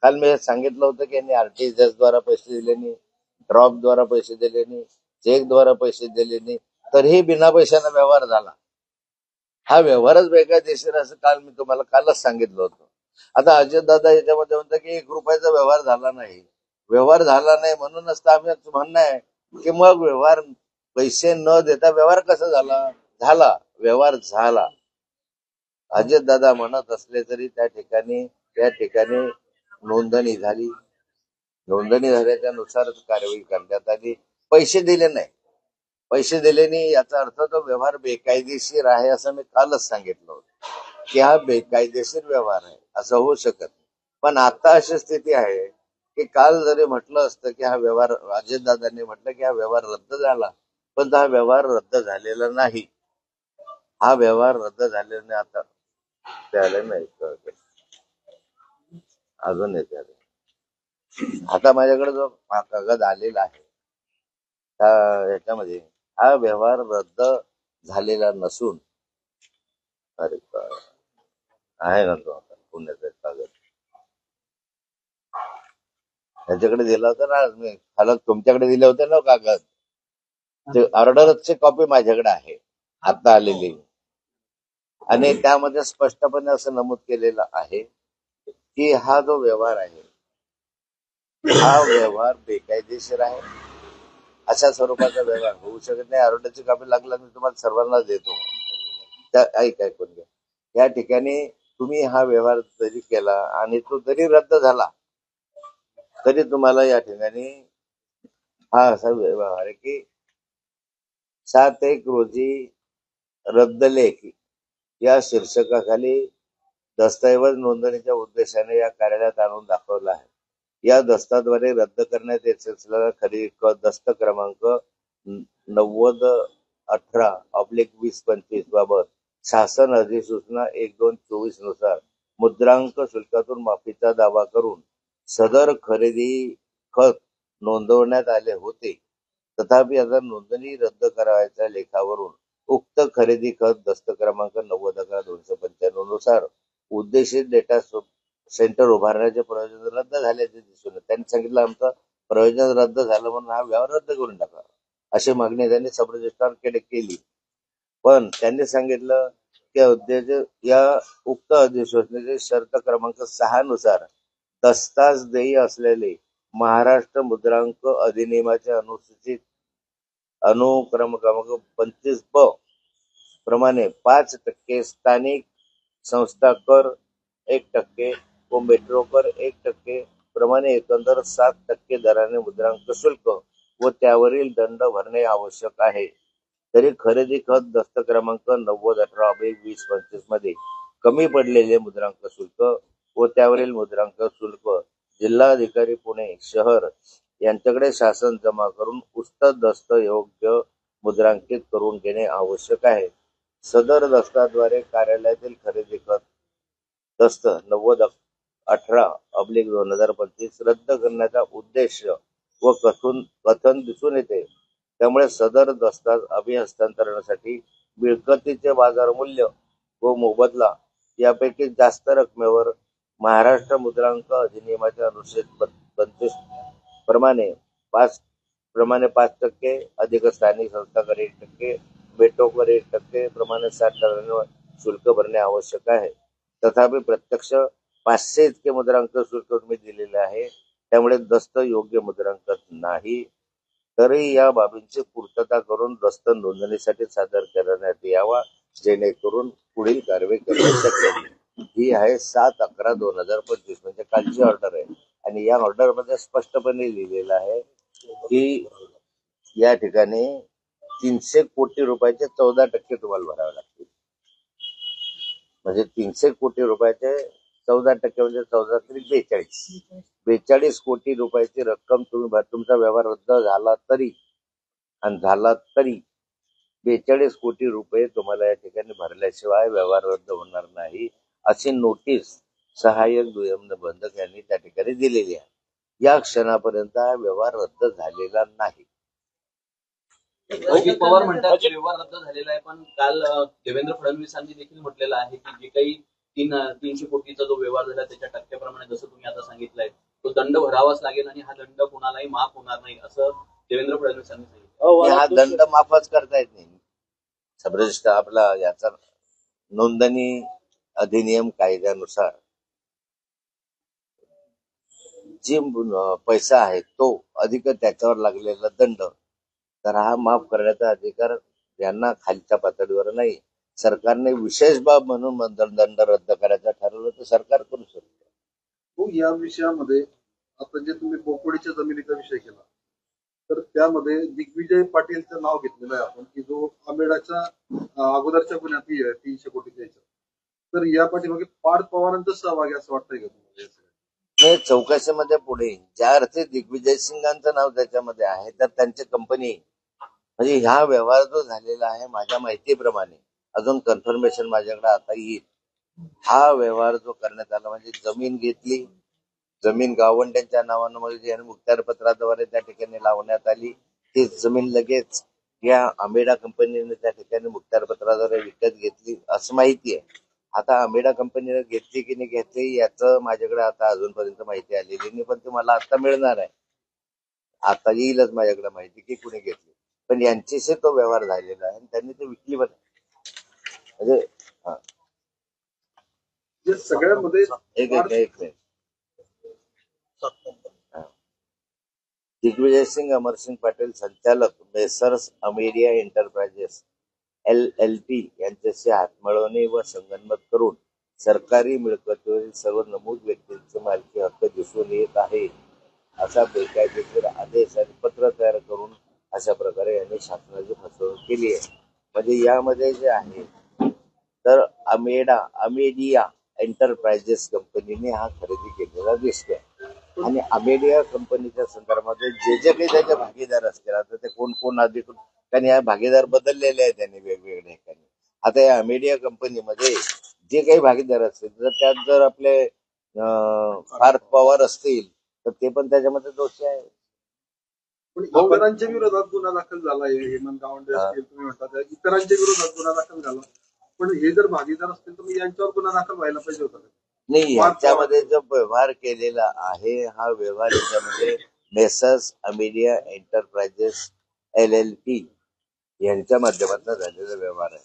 काल मी सांगितलं होतं की यांनी RTGS द्वारा पैसे दिले नाही, ड्रॉप द्वारा पैसे दिले नाही, चेक द्वारा पैसे दिले नाही, तरीही बिना पैशाने व्यवहार झाला. हा व्यवहारच बेकायदेशीर असं काल मी तुम्हाला कालच सांगितलं होतं. आता अजितदादा याच्यामध्ये म्हणतात की 1 रुपयाचा व्यवहार झाला नाही. व्यवहार झाला नाही म्हणूनच तर आम्ही म्हणणं आहे की मग व्यवहार पैसे न देता व्यवहार कसा झाला? झाला, व्यवहार झाला. अजितदादा म्हणत असले तरी त्या ठिकाणी नोंदणी झाली. नोंदणी झाल्याच्या नुसारच कारवाई करण्यात आली. पैसे दिले नाही, पैसे दिले नाही याचा अर्थ तो व्यवहार बेकायदेशीर आहे असं मी कालच सांगितलं होतं. की हा बेकायदेशीर व्यवहार आहे, असं होऊ शकत नाही. पण आता अशी स्थिती आहे की काल जरी म्हटलं असतं की हा व्यवहार, अजितदादांनी म्हटलं की हा व्यवहार रद्द झाला, पण हा व्यवहार रद्द झालेला नाही. हा व्यवहार रद्द झालेला नाही. आता ते आले नाही अजून येते. आता माझ्याकडे जो कागद आलेला आहे त्या ह्याच्यामध्ये हा व्यवहार रद्द झालेला नसून, अरे आहे ना तो आता पुण्याचा कागद ह्याच्याकडे दिला होता ना मी, खालक तुमच्याकडे दिले होते ना कागद, ते ऑर्डरची कॉपी माझ्याकडे आहे आता आलेली. आणि त्यामध्ये स्पष्टपणे असं नमूद केलेलं आहे की हा जो व्यवहार आहे हा व्यवहार बेकायदेशीर आहे. अशा स्वरूपाचा व्यवहार होऊ शकत नाही. ऑर्डरची कॉपी लागला मी तुम्हाला सर्वांना देतो. ऐकून घ्या. या ठिकाणी तुम्ही हा व्यवहार जरी केला आणि तो जरी रद्द झाला तरी तुम्हाला या ठिकाणी हा असा व्यवहार आहे की 7/1 रोजी रद्द लेख या शीर्षकाखाली दस्तऐवज नोंदणीच्या उद्देशाने या कार्यालयात आणून दाखवला आहे. या दस्ताद्वारे रद्द करण्यात येत असलेला खरेदी दस्त क्रमांक 9018/2025 बाबत शासन अधिसूचना 1/2/24 नुसार मुद्रांक शुल्कातून माफीचा दावा करून सदर खरेदी खत नोंदवण्यात आले होते. तथापि आता नोंदणी रद्द करावयाच्या लेखावरून उक्त खरेदी खत दस्त क्रमांक 9011/295 नुसार उद्देशित डेटा सेंटर उभारण्याचे प्रयोजन रद्द झाल्याचे दिसून येते. त्यांनी सांगितलं आमचं प्रयोजन रद्द झालं म्हणून हा व्यवहार रद्द करून टाका, अशी मागणी त्यांनी सब रजिस्ट्रारकडे केली. पण त्यांनी सांगितलं की या उक्त अधिसूचनेचे शर्त क्रमांक 6 नुसार दस्ताज देय असलेले महाराष्ट्र मुद्रांक अधिनियमाचे अनुसूचित अनुक्रमांक 25 ब प्रमाणे 5% स्थानिक संस्था कर 1% व मेट्रो कर 1% प्रमाणे एकंदर 7% दराने मुद्रांक शुल्क व त्यावरील दंड भरणे आवश्यक आहे. तरी खरेदी खत दस्त क्रमांक 9018/2025 मध्ये कमी पडलेले मुद्रांक शुल्क व त्यावरील मुद्रांक शुल्क जिल्हाधिकारी पुणे शहर यांच्याकडे शासन जमा करून उक्त दस्त योग्य मुद्रांकित करून घेणे आवश्यक आहे. सदर दस्ताद्वारे कार्यालयातील खरेदी खत दस्त 9018/2025 रद्द करण्याचा उद्देश व कथन दिसून येते. त्यामुळे सदर दस्ताज अभिहस्तांतरणासाठी मिळकतीचे बाजार मूल्य व मोबदला यापैकी जास्त रकमेवर महाराष्ट्र मुद्रांक अधिनियमाच्या अनुच्छेद 32 प्रमाणे 5% अधिक स्थानिक संस्था कर 1%, मेट्रो कर 1% प्रमाणे 60 शुल्क भरणे आवश्यक आहे. तथापि प्रत्यक्ष 500 इतके मुद्रांक शुल्क तुम्ही दिलेले आहे, त्यामुळे दस्त योग्य मुद्रांक नाही. तरी या बाबींची पूर्तता करून दस्त नोंदणीसाठी सादर करण्यात यावा, जेणेकरून पुढील कारवाई करणे शक्य होईल. ही आहे 7/11/2025 म्हणजे कालची ऑर्डर आहे. आणि या ऑर्डर मध्ये स्पष्टपणे लिहिलेलं आहे की या ठिकाणी 300 कोटी रुपयाचे 14% तुम्हाला भरावे लागतील. म्हणजे 300 कोटी रुपयाचे 14% म्हणजे 42 कोटी रुपयाची रक्कम तुम्ही तुमचा व्यवहार रद्द झाला तरी 42 कोटी रुपये तुम्हाला या ठिकाणी भरल्याशिवाय व्यवहार रद्द होणार नाही, अशी नोटीस सहाय्यक दुय्यम निबंधक यांनी त्या ठिकाणी दिलेली आहे. या क्षणापर्यंत हा व्यवहार रद्द झालेला नाही. अजित पवार म्हणतात की व्यवहार रद्द झालेला आहे, पण काल देवेंद्र फडणवीसांनी देखील म्हटलेलं आहे की जे काही 300 कोटीचा जो व्यवहार झाला त्याच्या टक्क्याप्रमाणे जसं तुम्ही आता सांगितलंय तो दंड भरावाच लागेल आणि हा दंड कोणालाही माफ होणार नाही असं देवेंद्र फडणवीसांनी सांगितलं. हा दंड माफच करता येत नाही. सब रजिस्ट्रार आपला याचा नोंदणी अधिनियम कायद्यानुसार जे पैसा आहे तो अधिक त्याच्यावर लागलेला दंड, तर हा माफ करण्याचा अधिकार यांना खालच्या पातळीवर नाही. सरकारने विशेष बाब म्हणून दंड रद्द करायचा ठरवलं तर सरकार करू शकतो. या विषयामध्ये आता जे तुम्ही बोकोडीच्या जमिनीचा विषय केला तर त्यामध्ये दिग्विजय पाटीलचं नाव घेतलेलं आहे आपण की जो आंबेडाच्या अगोदरच्या गुन्ह्यात 300 कोटी द्यायचा. तर या पाठीमागे पार्थ पवारांचा सहभाग आहे असं वाटतंय का तुम्हाला या सगळ्यात? हे चौकशीमध्ये पुढे ज्या अर्थी दिग्विजय सिंगांचं नाव त्याच्यामध्ये आहे तर त्यांची कंपनी म्हणजे ह्या व्यवहार जो झालेला आहे माझ्या माहितीप्रमाणे अजून कन्फर्मेशन माझ्याकडे आता येईल हा व्यवहार जो करण्यात आला म्हणजे जमीन घेतली जमीन गावंड्यांच्या नावानं म्हणजे मुखत्यारपत्राद्वारे त्या ठिकाणी लावण्यात आली ती जमीन लगेच या अमेडा कंपनीने त्या ठिकाणी मुखत्यारपत्राद्वारे विकत घेतली असं माहिती आहे आता अमेडा कंपनीने घेतली की नाही घेतली याचं माझ्याकडे आता अजूनपर्यंत माहिती आलेली नाही पण ती मला आता मिळणार आहे आता येईलच माझ्याकडे माहिती की कुणी घेतली पण यांच्याशी तो व्यवहार झालेला आहे आणि त्यांनी ते विकली पण म्हणजे हा. या सगळ्यामध्ये एक मिनिट हा. दिग्विजय सिंग अमरसिंग पाटील संचालक मेसर्स अमेरिया एंटरप्राइजेस LLP यांच्याशी हातमिळवणी व संगनमत करून सरकारी मिळकतीवरील सर्व नमूद व्यक्तींचे मालकी हक्क दिसून येत आहे असा बेकायदेशीर आदेश आणि पत्र तयार करून अशा प्रकारे यांनी शासनाची फसवणूक केली आहे म्हणजे यामध्ये जे आहे तर अमेडिया एंटरप्राइजेस कंपनीने हा खरेदी केलेला दिसतोय आणि अमेडिया कंपनीच्या संदर्भामध्ये जे काही त्याचे भागीदार असतील आता ते कोण कोण अधिकृत कारण या भागीदार बदललेले आहेत त्यांनी वेगवेगळ्या ठिकाणी आता या अमेडिया कंपनीमध्ये जे काही भागीदार असतील तर त्यात जर आपले पार्थ पवार असतील तर ते पण त्याच्यामध्ये दोषी आहे पण इतरांच्या विरोधात गुन्हा दाखल झाला आहे हेमंत गावंडे असतील तुम्ही म्हणता इतरांच्या विरोधात गुन्हा दाखल झाला पण हे जर भागीदार असतील तर मग यांच्यावर गुन्हा दाखल व्हायला पाहिजे होता नाही याच्यामध्ये जो व्यवहार केलेला आहे हा व्यवहार याच्यामध्ये मेसर्स अमेडिया एंटरप्राइजेस LLP यांच्या माध्यमातून झालेला व्यवहार आहे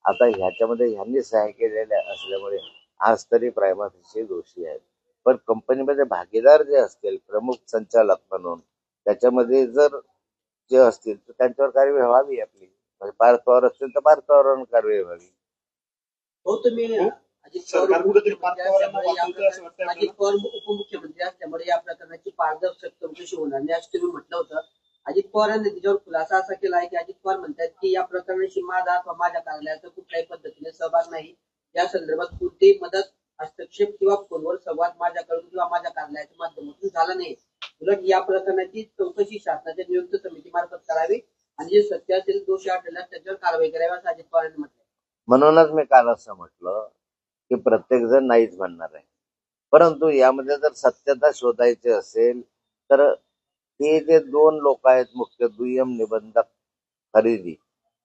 आता ह्याच्यामध्ये ह्यांनी सहाय्य केलेल्या असल्यामुळे आज तरी प्रायमा फेशी दोषी आहेत पण कंपनीमध्ये भागीदार जे असतील प्रमुख संचालक म्हणून त्याच्यामध्ये जर जे असतील तर त्यांच्यावर कारवाई व्हावी आपली म्हणजे पार्थ पवार असतील तर पार्थ पवारांवर कारवाई व्हावी हो तुम्ही अजित पवार उपमुख्यमंत्री असल्यामुळे या प्रकरणाची पारदर्शक चौकशी होणार नाही असं तुम्ही म्हटलं होतं अजित पवारांनी त्याच्यावर खुलासा असा केला आहे की अजित पवार म्हणतात की या प्रकरणाशी माझा अथवा माझ्या कार्यालयाचा कुठल्याही पद्धतीने सहभाग नाही या संदर्भात कोणतीही मदत हस्तक्षेप किंवा फोनवर संवाद माझ्याकडून किंवा माझ्या कार्यालयाच्या माध्यमातून झाला नाही उलट या प्रकरणाची चौकशी शासनाच्या नियुक्त समितीमार्फत करावी आणि जे सत्य असेल दोषी आढळल्यास त्याच्यावर कारवाई करावी असं अजित पवारांनी म्हटलं म्हणूनच मी काल असं म्हटलं की प्रत्येक जण नाहीच म्हणणार आहे परंतु यामध्ये जर सत्यता शोधायची असेल तर हे जे दोन लोक आहेत मुख्य दुय्यम निबंधक खरेदी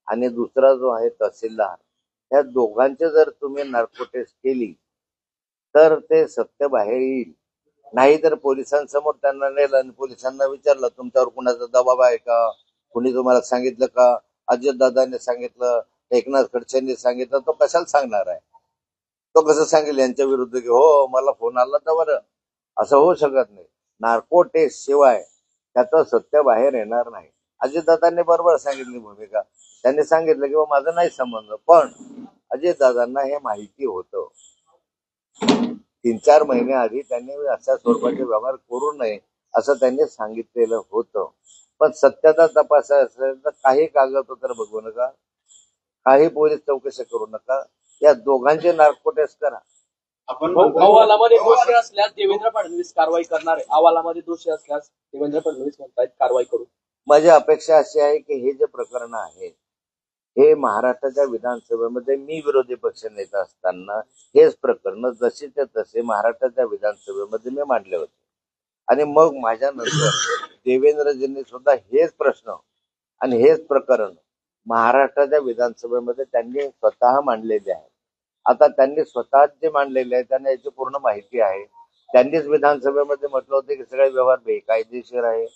आणि दुसरा जो आहे तहसीलदार या दोघांचे जर तुम्ही नार्को टेस्ट केली तर ते सत्य बाहेर येईल नाही तर पोलिसांसमोर त्यांना नेलं आणि पोलिसांना विचारलं तुमच्यावर कुणाचा दबाव आहे का कुणी तुम्हाला सांगितलं का अजितदादांनी सांगितलं एकनाथ खडसेंनी सांगितलं तो कशाला सांगणार आहे तो कसं सांगेल यांच्या विरुद्ध की हो मला फोन आला तर बरं असं होऊ शकत नाही नार्को टेस्ट शिवाय त्याचं सत्य बाहेर येणार नाही अजितदादांनी बरोबर सांगितली भूमिका त्यांनी सांगितलं की माझा नाही संबंध पण अजितदादांना हे माहिती होतं 3-4 महिने आधी त्यांनी अशा स्वरूपाचे व्यवहार करू नये असं त्यांनी सांगितलेलं होतं पण सत्यता तपासायचं असेल तर काही कागदपत्र बघू नका काही पोलीस चौकशी करू नका या दोघांचे नार्को टेस्ट करा आपण अहवालामध्ये दोषी असल्यास देवेंद्र फडणवीस कारवाई करणार आहे अहवालामध्ये दोषी असल्यास देवेंद्र फडणवीस म्हणतात कारवाई करू माझी अपेक्षा अशी आहे की हे जे प्रकरण आहे हे महाराष्ट्राच्या विधानसभेमध्ये मी विरोधी पक्ष नेता असताना हेच प्रकरण जसेच्या तसे महाराष्ट्राच्या विधानसभेमध्ये मी मांडले होते आणि मग माझ्यानंतर देवेंद्रजींनी सुद्धा हेच प्रश्न आणि हेच प्रकरण महाराष्ट्राच्या विधानसभेमध्ये त्यांनी स्वतः मांडलेले आहे आता त्यांनी स्वतः जे मांडलेले आहे त्यांना याची पूर्ण माहिती आहे त्यांनीच विधानसभेमध्ये म्हटलं होतं की सगळे व्यवहार बेकायदेशीर आहे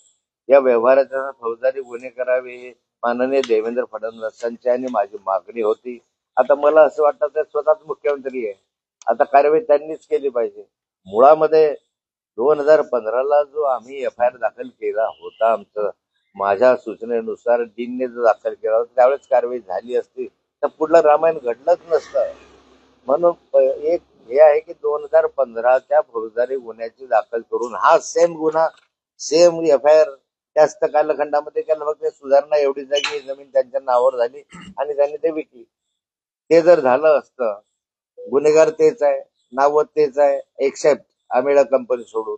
या व्यवहाराचा फौजदारी गुन्हे करावे माननीय देवेंद्र फडणवीसांची आणि माझी मागणी होती आता मला असं वाटतं ते स्वतःच मुख्यमंत्री आहे आता कारवाई त्यांनीच केली पाहिजे मुळामध्ये 2015ला जो आम्ही FIR दाखल केला होता आमचं माझ्या सूचनेनुसार डीनने जो दाखल केला होता त्यावेळेस कारवाई झाली असती तर पुढलं रामायण घडलंच नसतं म्हणून एक हे आहे की 2015च्या फौजदारी गुन्ह्याची दाखल करून हा सेम गुन्हा सेम FIR त्याच कालखंडामध्ये केलं फक्त सुधारणा एवढीच आहे की जमीन त्यांच्या नावावर झाली आणि त्यांनी ते विकली ते जर झालं असतं गुन्हेगार तेच आहे, नाव तेच आहे, एक्सेप्ट आमेडा कंपनी सोडून.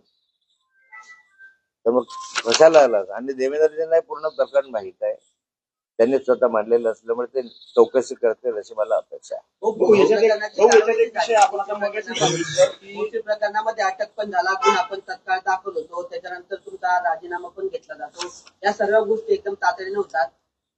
तर मग कशाला आला? आणि देवेंद्रजींना पूर्ण प्रकरण माहित आहे, त्यांनी स्वतः मांडलेलं असल्यामुळे ते चौकशी करतील अशी मला अपेक्षा आहे. भोसरी प्रकरणामध्ये अटक पण झाला, गुन्हा पण तत्काळ दाखल होतो, त्याच्यानंतर तुमचा राजीनामा पण घेतला जातो. या सर्व गोष्टी एकदम तातडीने होतात.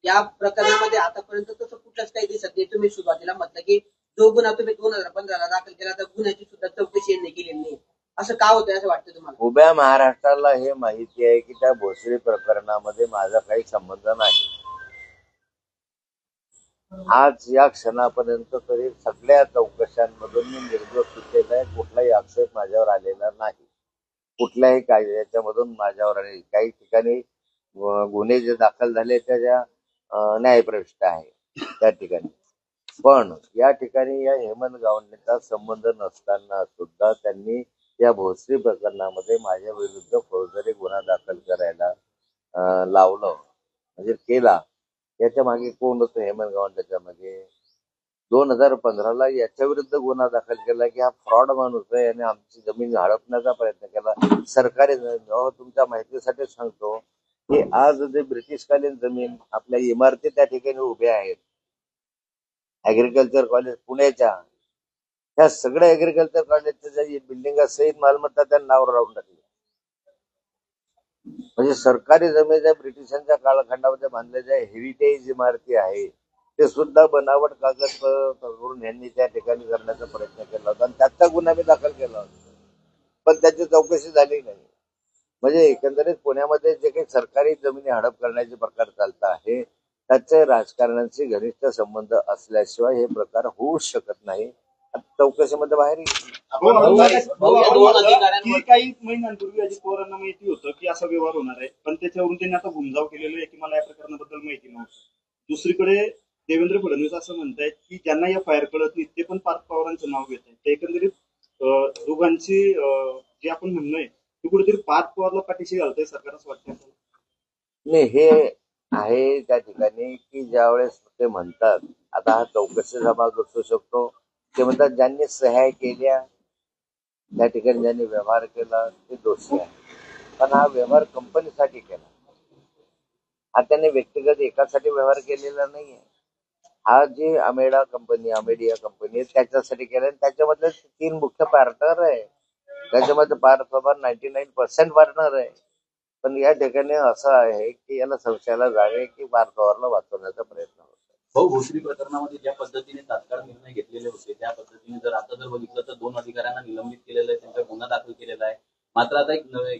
या प्रकरणामध्ये आतापर्यंत तसं कुठलंच काही दिसत नाही. तुम्ही सुरुवातीला म्हटलं की जो गुन्हा तुम्ही 2015 दाखल केला तर गुन्ह्याची सुद्धा चौकशी यांनी केलेली नाही. असं का होतंय असं वाटतं तुम्हाला? उभ्या महाराष्ट्राला हे माहिती आहे की त्या भोसरी प्रकरणामध्ये माझा काही संबंध नाही. आज या क्षणापर्यंत तरी सगळ्या चौकशांमधून मी निर्दोष सुटलेला आहे. कुठलाही आक्षेप माझ्यावर आलेला नाही. कुठल्याही याच्यामधून माझ्यावर आले काही ठिकाणी गुन्हे जे दाखल झाले त्याच्या न्यायप्रविष्ट आहे त्या ठिकाणी. पण या ठिकाणी या हेमंत गावंडेचा संबंध नसताना सुद्धा त्यांनी या भोसरी प्रकरणामध्ये माझ्या विरुद्ध फौजदारी गुन्हा दाखल करायला लावलं, म्हणजे केला. याच्या मागे कोण होतं? हेमंत गावंडेच्या मागे 2015 याच्या विरुद्ध गुन्हा दाखल केला की हा फ्रॉड माणूस आहे आणि आमची जमीन हडपण्याचा प्रयत्न केला. सरकारी तुमच्या माहितीसाठी सांगतो की आज जे ब्रिटिशकालीन जमीन आपल्या इमारती त्या ठिकाणी उभ्या आहेत, ऍग्रिकल्चर कॉलेज पुण्याच्या, ह्या सगळ्या ऍग्रिकल्चर कॉलेजच्या बिल्डिंग सहित मालमत्ता त्या नावावर राहून टाकली. म्हणजे सरकारी जमिनीच्या ब्रिटिशांच्या कालखंडामध्ये बांधलेल्या हेरिटेज इमारती आहे ते सुद्धा बनावट कागद करून यांनी त्या ठिकाणी करण्याचा प्रयत्न केला होता आणि त्याचा गुन्हा मी दाखल केला होता, पण त्याची चौकशी झाली नाही. म्हणजे एकंदरीत पुण्यामध्ये जे काही सरकारी जमिनी हडप करण्याचे प्रकार चालत आहे त्याचे राजकारण्यांशी घनिष्ठ संबंध असल्याशिवाय हे प्रकार होऊ शकत नाही. चौकशीमध्ये बाहेर येईल. काही महिन्यांपूर्वी अजित पवारांना माहिती होतं की असा व्यवहार होणार आहे, पण त्याच्यावरून त्यांनी आता घुमजाव केलेला आहे की मला या प्रकरणाबद्दल माहिती नव्हतं. दुसरीकडे देवेंद्र फडणवीस असं म्हणतायत की ज्यांना या फायर कळत नाही ते पण पार्थ पवारांचं नाव घेत आहेत. एकंदरीत दोघांची जे आपण म्हणणं आहे ते कुठेतरी पार्थ पवारला पाठीशी घालतंय सरकार असं वाटतं. नाही, हे आहे त्या ठिकाणी की ज्यावेळेस ते म्हणतात, आता हा चौकशीचा भाग असू शकतो, ते म्हणतात ज्यांनी सह्या केल्या त्या ठिकाणी ज्यांनी व्यवहार केला ते दोषी आहे, पण हा व्यवहार कंपनीसाठी केला, हा त्याने व्यक्तिगत एकासाठी व्यवहार केलेला नाहीये. हा जी अमेडिया कंपनी आहे त्याच्यासाठी केला, त्याच्यामधले 3 मुख्य पार्टनर आहे. त्याच्यामध्ये पार्थ पवार 99% पार्टनर आहे. पण या ठिकाणी असं आहे की याला संशयाला जागे की पार्थ पवारला वाचवण्याचा प्रयत्न होतो. भाऊ, भोसरी प्रकरणामध्ये ज्या पद्धतीने तात्काळ निर्णय घेतलेले होते त्या पद्धतीने जर आता जर बघितलं तर 2 अधिकाऱ्यांना निलंबित केलेलं आहे, त्यांचा गुन्हा दाखल केलेला आहे. मात्र आता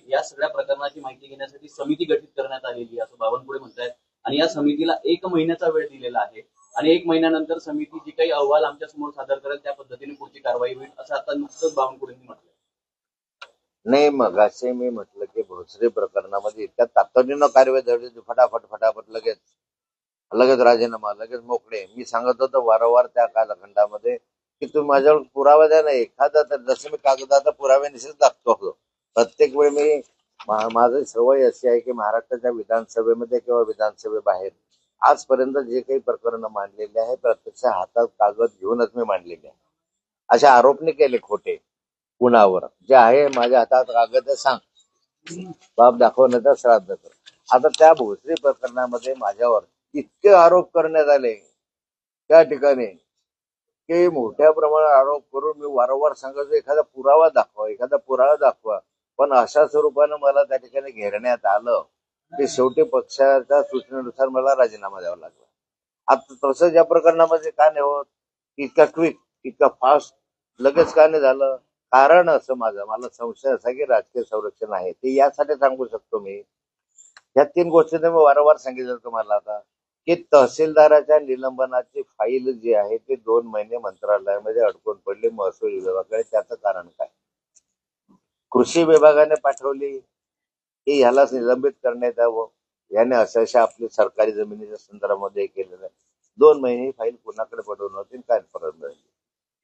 या सगळ्या प्रकरणाची माहिती घेण्यासाठी समिती गठीत करण्यात आलेली असं बावनकुळे म्हणतायत आणि या समितीला 1 महिन्याचा वेळ दिलेला आहे आणि 1 महिन्यानंतर समिती जी काही अहवाल आमच्या समोर सादर करेल त्या पद्धतीने पुढची कारवाई होईल असं आता नुकतंच बावनकुळेंनी म्हटलं. नाही, मग असे मी म्हटलं की भोसरी प्रकरणामध्ये इतक्या तातडीनं कारवाई झाली, फटाफट लगेच राजीनामा, लगेच मोकळे. मी सांगत होतो वारंवार त्या कालखंडामध्ये की तुम्ही माझ्यावर पुरावा द्या, नाही एखादा तर जसं मी कागदाचा पुराव्यानिशीच दाखवतो. प्रत्येक वेळी मी माझी सवय अशी आहे की महाराष्ट्राच्या विधानसभेमध्ये किंवा विधानसभेबाहेर आजपर्यंत जे काही प्रकरण मांडलेले आहे प्रत्यक्ष हातात कागद घेऊनच मी मांडलेले आहे. असे आरोप नाही केले खोटे कुणावर. जे आहे माझ्या हातात कागद सांग, बाप दाखवण्याचा श्राद्ध कर. आता त्या भोसरी प्रकरणामध्ये माझ्यावर इतके आरोप करण्यात आले त्या ठिकाणी की मोठ्या प्रमाणात आरोप करून मी वारंवार सांगायचो एखादा पुरावा दाखवा, पण अशा स्वरूपानं मला त्या ठिकाणी घेरण्यात आलं की शेवटी पक्षाच्या सूचनेनुसार मला राजीनामा द्यावा लागला. आता तसंच या प्रकरणामध्ये का नाही होत? इतका क्विक, इतका फास्ट लगेच का नाही झालं? कारण असं मला संशय असा की राजकीय संरक्षण आहे. ते यासाठी सांगू शकतो मी, ह्या 3 गोष्टी मी वारंवार सांगितलं तुम्हाला आता की तहसीलदाराच्या निलंबनाची फाईल जी आहे ती 2 महिने मंत्रालयामध्ये अडकून पडली महसूल विभागाकडे. त्याचं कारण काय? कृषी विभागाने पाठवली की ह्यालाच निलंबित करण्यात यावं, याने अशा आपली सरकारी जमिनीच्या संदर्भामध्ये केलेलं आहे. 2 महिने ही फाईल कुणाकडे पडवून होती काय परत नाही.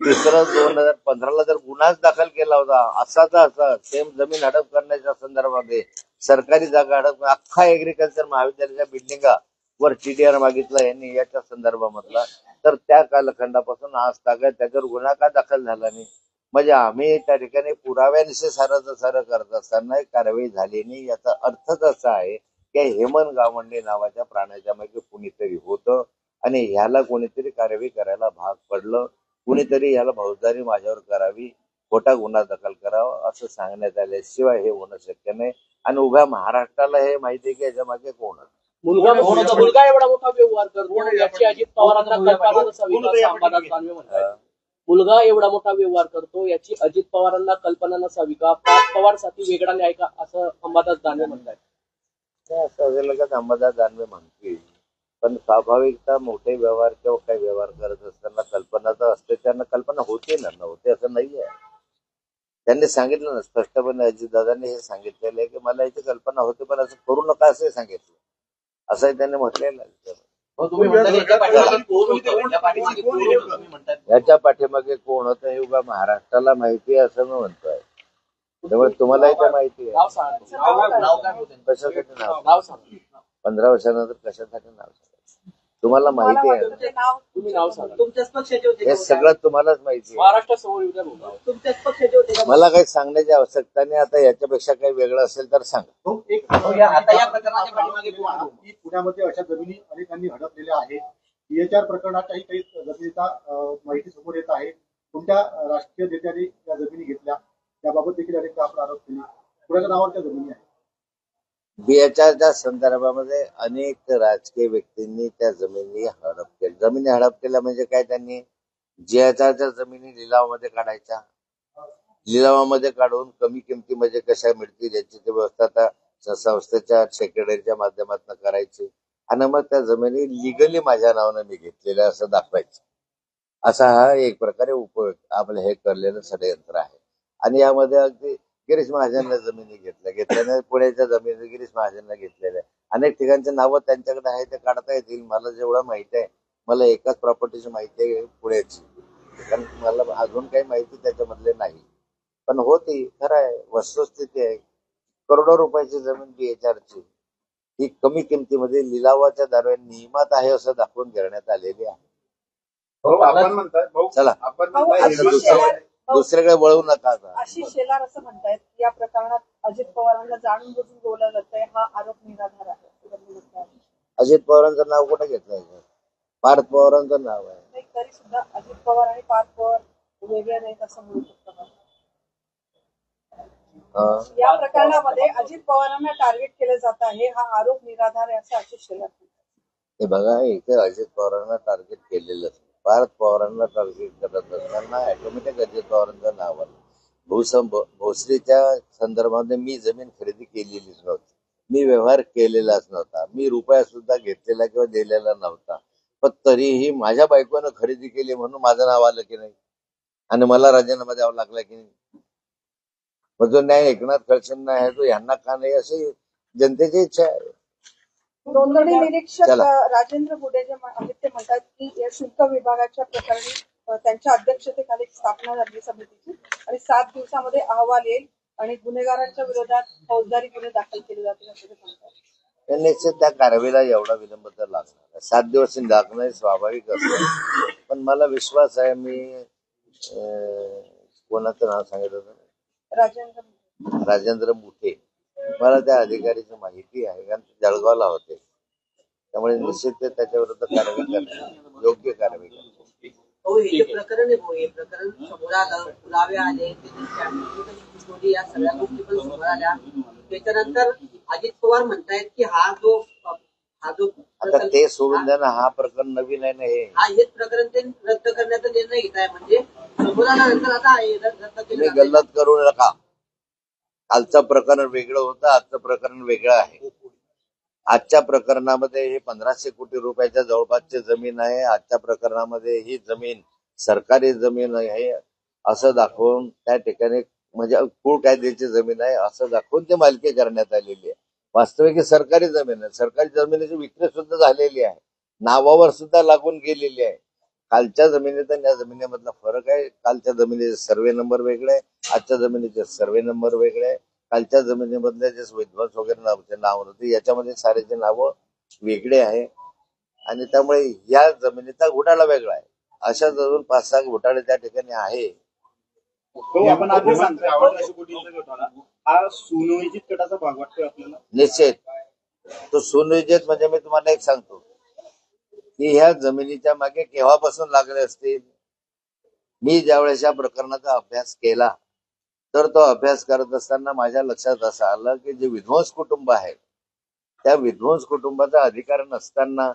तिसरं 2015 जर गुन्हाच दाखल केला होता असा सेम जमीन हडप करण्याच्या संदर्भामध्ये सरकारी जागा हडप, अख्खा ऍग्रिकल्चर महाविद्यालयाच्या बिल्डिंगा वर TDR मागितला यांनी याच्या संदर्भामधला, तर त्या कालखंडापासून आज तागायत त्याच्यावर गुन्हा का दाखल झाला नाही? म्हणजे आम्ही त्या ठिकाणी पुराव्यानिशी सारं करत असताना कारवाई झाली नाही, याचा अर्थच असा आहे की हेमंत गावंडे नावाच्या प्राण्याच्या मागे कुणीतरी होतं आणि ह्याला कोणीतरी कारवाई करायला भाग पडलं. कुणीतरी ह्याला फौजदारी माझ्यावर करावी, खोटा गुन्हा दाखल करावा असं सांगण्यात आल्याशिवाय हे होणं शक्य नाही. आणि उभ्या महाराष्ट्राला हे माहिती आहे की याच्या मागे कोण आहे. मुलगा एवढा मोठा व्यवहार करतो याची अजित पवारांना कल्पना नसावी का, असं अंबादास दानवे म्हणतात. मुलगा एवढा मोठा व्यवहार करतो याची अजित पवारांना कल्पना नसावी का, पार्थ पवारसाठी वेगळा न्याय का, असं अंबादास दानवे म्हणतात. असं असेल का अंबादास दानवे म्हणतील, पण स्वाभाविकता मोठे व्यवहार किंवा काही व्यवहार करत असताना कल्पना तर असते, त्यांना कल्पना होते ना, नव्हते असं नाहीये. त्यांनी सांगितलं ना स्पष्टपणे, अजितदादांनी हे सांगितलेलं आहे की मला याची कल्पना होती पण असं करू नका असं सांगितलं, असंही त्यांनी म्हटलेलं आहे. तुम्ही म्हणता याच्या पाठीमागे कोण होतं? या पाठीमागे कोण होतं तुम्ही म्हणतात? याच्या पाठीमागे कोण होतं हे उभा महाराष्ट्राला माहिती आहे असं मी म्हणतोय. त्यामुळे तुम्हालाही तर माहिती आहे. नाव सांगा. नाव काय होतं? कशासाठी नाव? नाव सांगा. 15 वर्षानंतर कशासाठी नाव सांगायचं? तुम्हाला माहिती आहे, तुम्ही नाव सांगा. तुमच्याच पक्षाचे होते हे का? सगळं तुम्हालाच माहिती आहे. महाराष्ट्रासमोर उद्या बोला. तुमच्याच पक्षाचे होते का? मला काही सांगण्याची आवश्यकता नाही. आता याच्यापेक्षा काही वेगळं असेल तर सांगा. आता या प्रकरणाच्या पाठीमागे कोण होतं? की पुण्यामध्ये अशा जमिनी अनेकांनी हडपलेल्या आहेत. EHR प्रकरणाच्याही काही जमिनीचा माहिती समोर येत आहे. कोणत्या राष्ट्रीय नेत्याने त्या जमिनी घेतल्या त्याबाबत देखील अनेकदा आपण आरोप केले. पुण्याच्या नावावर त्या जमिनी आहेत. BHRच्या संदर्भामध्ये अनेक राजकीय व्यक्तींनी त्या जमिनी हडप केल्या. जमिनी हडप केल्या म्हणजे काय? त्यांनी GHRच्या जमिनी लिलावामध्ये काढायच्या, लिलावामध्ये काढून कमी किमतीमध्ये कशा मिळतील याची ती व्यवस्था त्या संस्थेच्या सेक्रेटरीच्या माध्यमातून करायची आणि मग त्या जमिनी लिगली माझ्या नावानं मी घेतलेल्या असं दाखवायचं. असा हा एक प्रकारे उपयोग आपलं हे करलेलं षडयंत्र आहे. आणि यामध्ये अगदी गिरीश महाजनला जमिनी घेतल्याने पुण्याच्या जमिनी गिरीश महाजनला घेतलेल्या अनेक ठिकाणचे नावं त्यांच्याकडे आहे, ते काढता येतील. मला जेवढं माहिती आहे, मला एकाच प्रॉपर्टीची माहिती आहे पुण्याची, कारण मला अजून काही माहिती त्याच्यामधले नाही, पण होती. खरं आहे, वस्तुस्थिती आहे. करोडो रुपयाची जमीन BHRची ही कमी किमतीमध्ये लिलावाच्या दरम्यान नियमात आहे असं दाखवून घेण्यात आलेली आहे. आपण म्हणताय चला आपण दुसरीकडे वळू नका. आता आशिष शेलार असं म्हणतायत की या प्रकरणात अजित पवारांना जाणून बुजून बोललं जातंय, हा आरोप निराधार आहे. अजित पवारांचं नाव कुठे घेतलंय? पार्थ पवारांचं नाव आहे. नाही, तरी सुद्धा अजित पवार आणि पार्थ पवार वेगळे नाहीत असं म्हणू शकतो का? या प्रकरणामध्ये अजित पवारांना टार्गेट केलं जात आहे, हा आरोप निराधार आहे असं आशिष शेलार म्हणतात. हे बघा, इथे अजित पवारांना टार्गेट केलेलं असतं. पार्थ पवारांना टार्गेट करत असताना ऑटोमॅटिक अजित पवारांचं नाव आलं. भोसरीच्या संदर्भामध्ये मी जमीन खरेदी केलेलीच नव्हती, मी व्यवहार केलेलाच नव्हता, मी रुपया सुद्धा घेतलेला किंवा दिलेला नव्हता, पण तरीही माझ्या बायकोनं खरेदी केली म्हणून माझं नाव आलं की नाही आणि मला राजीनामा द्यावा लागला की नाही? मग जो न्याय एकनाथ खडसेंना आहे तो ह्यांना का नाही, अशी जनतेची इच्छा आहे. नोंदणी निरीक्षक चला. राजेंद्र गुडे जे आहेत ते म्हणतात की या शुल्क विभागाच्या प्रकरणी त्यांच्या अध्यक्षतेखाली स्थापना झाली समितीची आणि 7 दिवसामध्ये अहवाल येईल आणि गुन्हेगारांच्या विरोधात फौजदारी गुन्हे दाखल केले जातील असं ते म्हणतात. निश्चित त्या कारवाईला एवढा विलंब तर लागणार. 7 दिवस लागणं स्वाभाविक असतं, पण मला विश्वास आहे. मी कोणाचं नाव सांगितलं होतं? राजेंद्र मुठे. मला त्या अधिकारीची माहिती आहे, कारण ते जळगावला होते. त्यामुळे निश्चित ते त्याच्याविरुद्ध कारवाई करणार, योग्य कारवाई करणार. हो, हे प्रकरण आहे भाऊ, हे प्रकरण समोर आलं, पुरावे आले, या सगळ्या गोष्टी पण समोर आल्या. त्याच्यानंतर अजित पवार म्हणतायत की हा जो आता ते सोडून द्या ना, हा प्रकरण नवीन आहे ना. हेच प्रकरण ते रद्द करण्याचा निर्णय घेत आहे, म्हणजे समोर आल्यानंतर आता रद्द केलं. तुम्ही गल्लत करू नका. कालचं प्रकरण वेगळं होतं, आजचं प्रकरण वेगळं आहे. आजच्या प्रकरणामध्ये हे 1500 कोटी रुपयाच्या जवळपासची जमीन आहे. आजच्या प्रकरणामध्ये ही जमीन सरकारी जमीन आहे असं दाखवून त्या ठिकाणी, म्हणजे कुळ कायद्याची जमीन आहे असं दाखवून ती मालकी करण्यात आलेली आहे. वास्तविक ही सरकारी जमीन आहे. सरकारी जमिनीची विक्री सुद्धा झालेली आहे, नावावर सुद्धा लागून गेलेली आहे. कालच्या जमिनीत आणि या जमिनीमधला फरक आहे. कालच्या जमिनीचे सर्वे नंबर वेगळे आहे, आजच्या जमिनीचे सर्वे नंबर वेगळे आहे. कालच्या जमिनीमधले जे विध्वंस वगैरे नाव होते, याच्यामध्ये सारेचे नावं वेगळे आहे. आणि त्यामुळे या जमिनीचा घोटाळा वेगळा आहे. अशा जवळ 5-6 घोटाळे त्या ठिकाणी आहे. हो, आपण आधी सांगतोय 1800 कोटींचा घोटाळा हा सुनियोजित गटाचा भाग वाटतोय आपल्याला. निश्चित तो सुनियोजित म्हणजे मी तुम्हाला एक सांगतो की ह्या जमिनीच्या मागे केव्हापासून लागले असतील. मी ज्यावेळेस या प्रकरणाचा अभ्यास केला तर तो अभ्यास करत असताना माझ्या लक्षात असं आलं की जे विध्वंस कुटुंब आहे त्या विध्वंस कुटुंबाचा अधिकार नसताना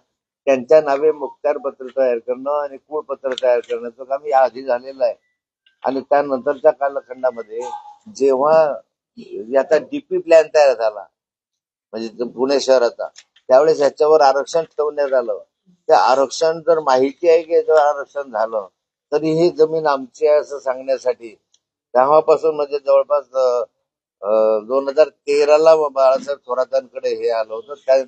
त्यांच्या नावे मुखत्यार पत्र तयार करणं आणि कुळपत्र तयार करण्याचं काम या आधी झालेलं आहे. आणि त्यानंतरच्या कालखंडामध्ये जेव्हा याचा डीपी प्लॅन तयार झाला म्हणजे पुणे शहराचा त्यावेळेस ह्याच्यावर आरक्षण ठेवण्यात आलं. त्या आरक्षण जर माहिती आहे की याच्यावर आरक्षण झालं तरी ही जमीन आमची आहे असं सांगण्यासाठी तेव्हापासून म्हणजे जवळपास 2013ला बाळासाहेब थोरातांकडे हे आलं होतं. त्या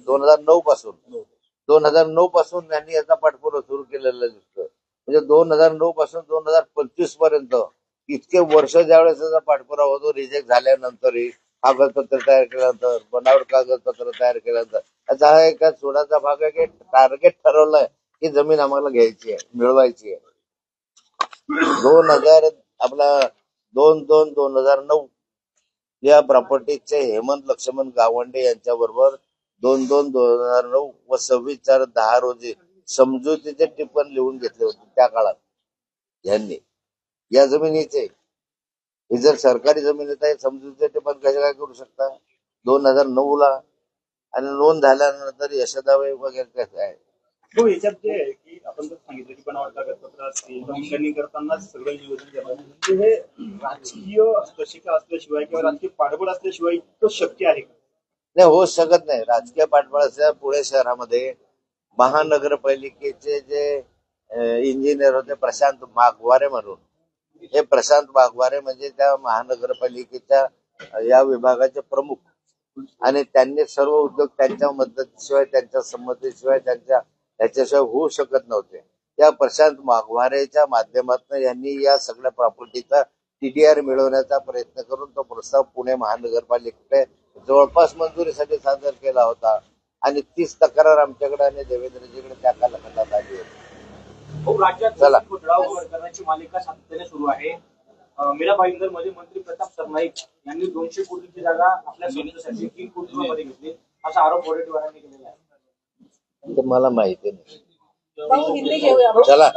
2009 पासून त्यांनी याचा पाठपुरावा सुरू केलेला दिसतोय. म्हणजे 2009 पासून 2025 पर्यंत इतके वर्ष ज्यावेळेस त्याचा पाठपुरावा होतो रिजेक्ट झाल्यानंतरही कागदपत्र तयार केल्यानंतर बनावट कागदपत्र तयार केल्यानंतर याचा हा एका सोडाचा भाग आहे की टार्गेट ठरवलंय की जमीन आम्हाला घ्यायची आहे मिळवायची आहे. 2009 या प्रॉपर्टीचे हेमंत लक्ष्मण गावंडे यांच्या बरोबर 2/2/2009 व 26/4/10 रोजी समजुतीचे टिप्पण लिहून घेतले होते त्या काळात यांनी या जमिनीचे. ही जर सरकारी जमिनीत आहे समजुतीचे टिप्पण कसे काय करू शकता 2009ला आणि नोंद झाल्यानंतर यशदावे वगैरे कसं आहे. हो, याच्यात जे आहे की आपण जर सांगितलं की बनावट कागदपत्र असतील नोंदणी करताना सगळं नियोजन केलं म्हणजे हे राजकीय हस्तक्षेप असल्याशिवाय किंवा राजकीय पाठबळ असल्याशिवाय इतकं शक्य आहे का? नाही होऊ शकत नाही. राजकीय पाठबळाच्या पुणे शहरामध्ये महानगरपालिकेचे जे इंजिनियर होते प्रशांत वाघवारे म्हणून हे प्रशांत वाघवारे म्हणजे त्या महानगरपालिकेच्या या विभागाचे प्रमुख आणि त्यांनी सर्व उद्योग त्यांच्या मदतीशिवाय त्यांच्या संमतीशिवाय त्याच्याशिवाय होऊ शकत नव्हते. त्या प्रशांत वाघवारेच्या माध्यमातून यांनी या सगळ्या प्रॉपर्टीचा TDR मिळवण्याचा प्रयत्न करून तो प्रस्ताव पुणे महानगरपालिकेकडे जवळपास मंजुरीसाठी सादर केला होता आणि तीच तक्रार आमच्याकडे आणि देवेंद्रजीकडे त्या कालखंडात आली होती. राज्यात चला. घोटाळा करण्याची मालिका सातत्याने सुरू आहे. मीरा भाईंदर मध्ये मंत्री प्रताप सरनाईक यांनी 200 कोटीची जागा आपल्या संस्थेसाठी 3 कोटी रुपयामध्ये घेतली असा आरोप वडेट्टीवारांनी केलेला आहे. ते मला माहिती नाही. भाऊ हिंदी घेऊया. चला.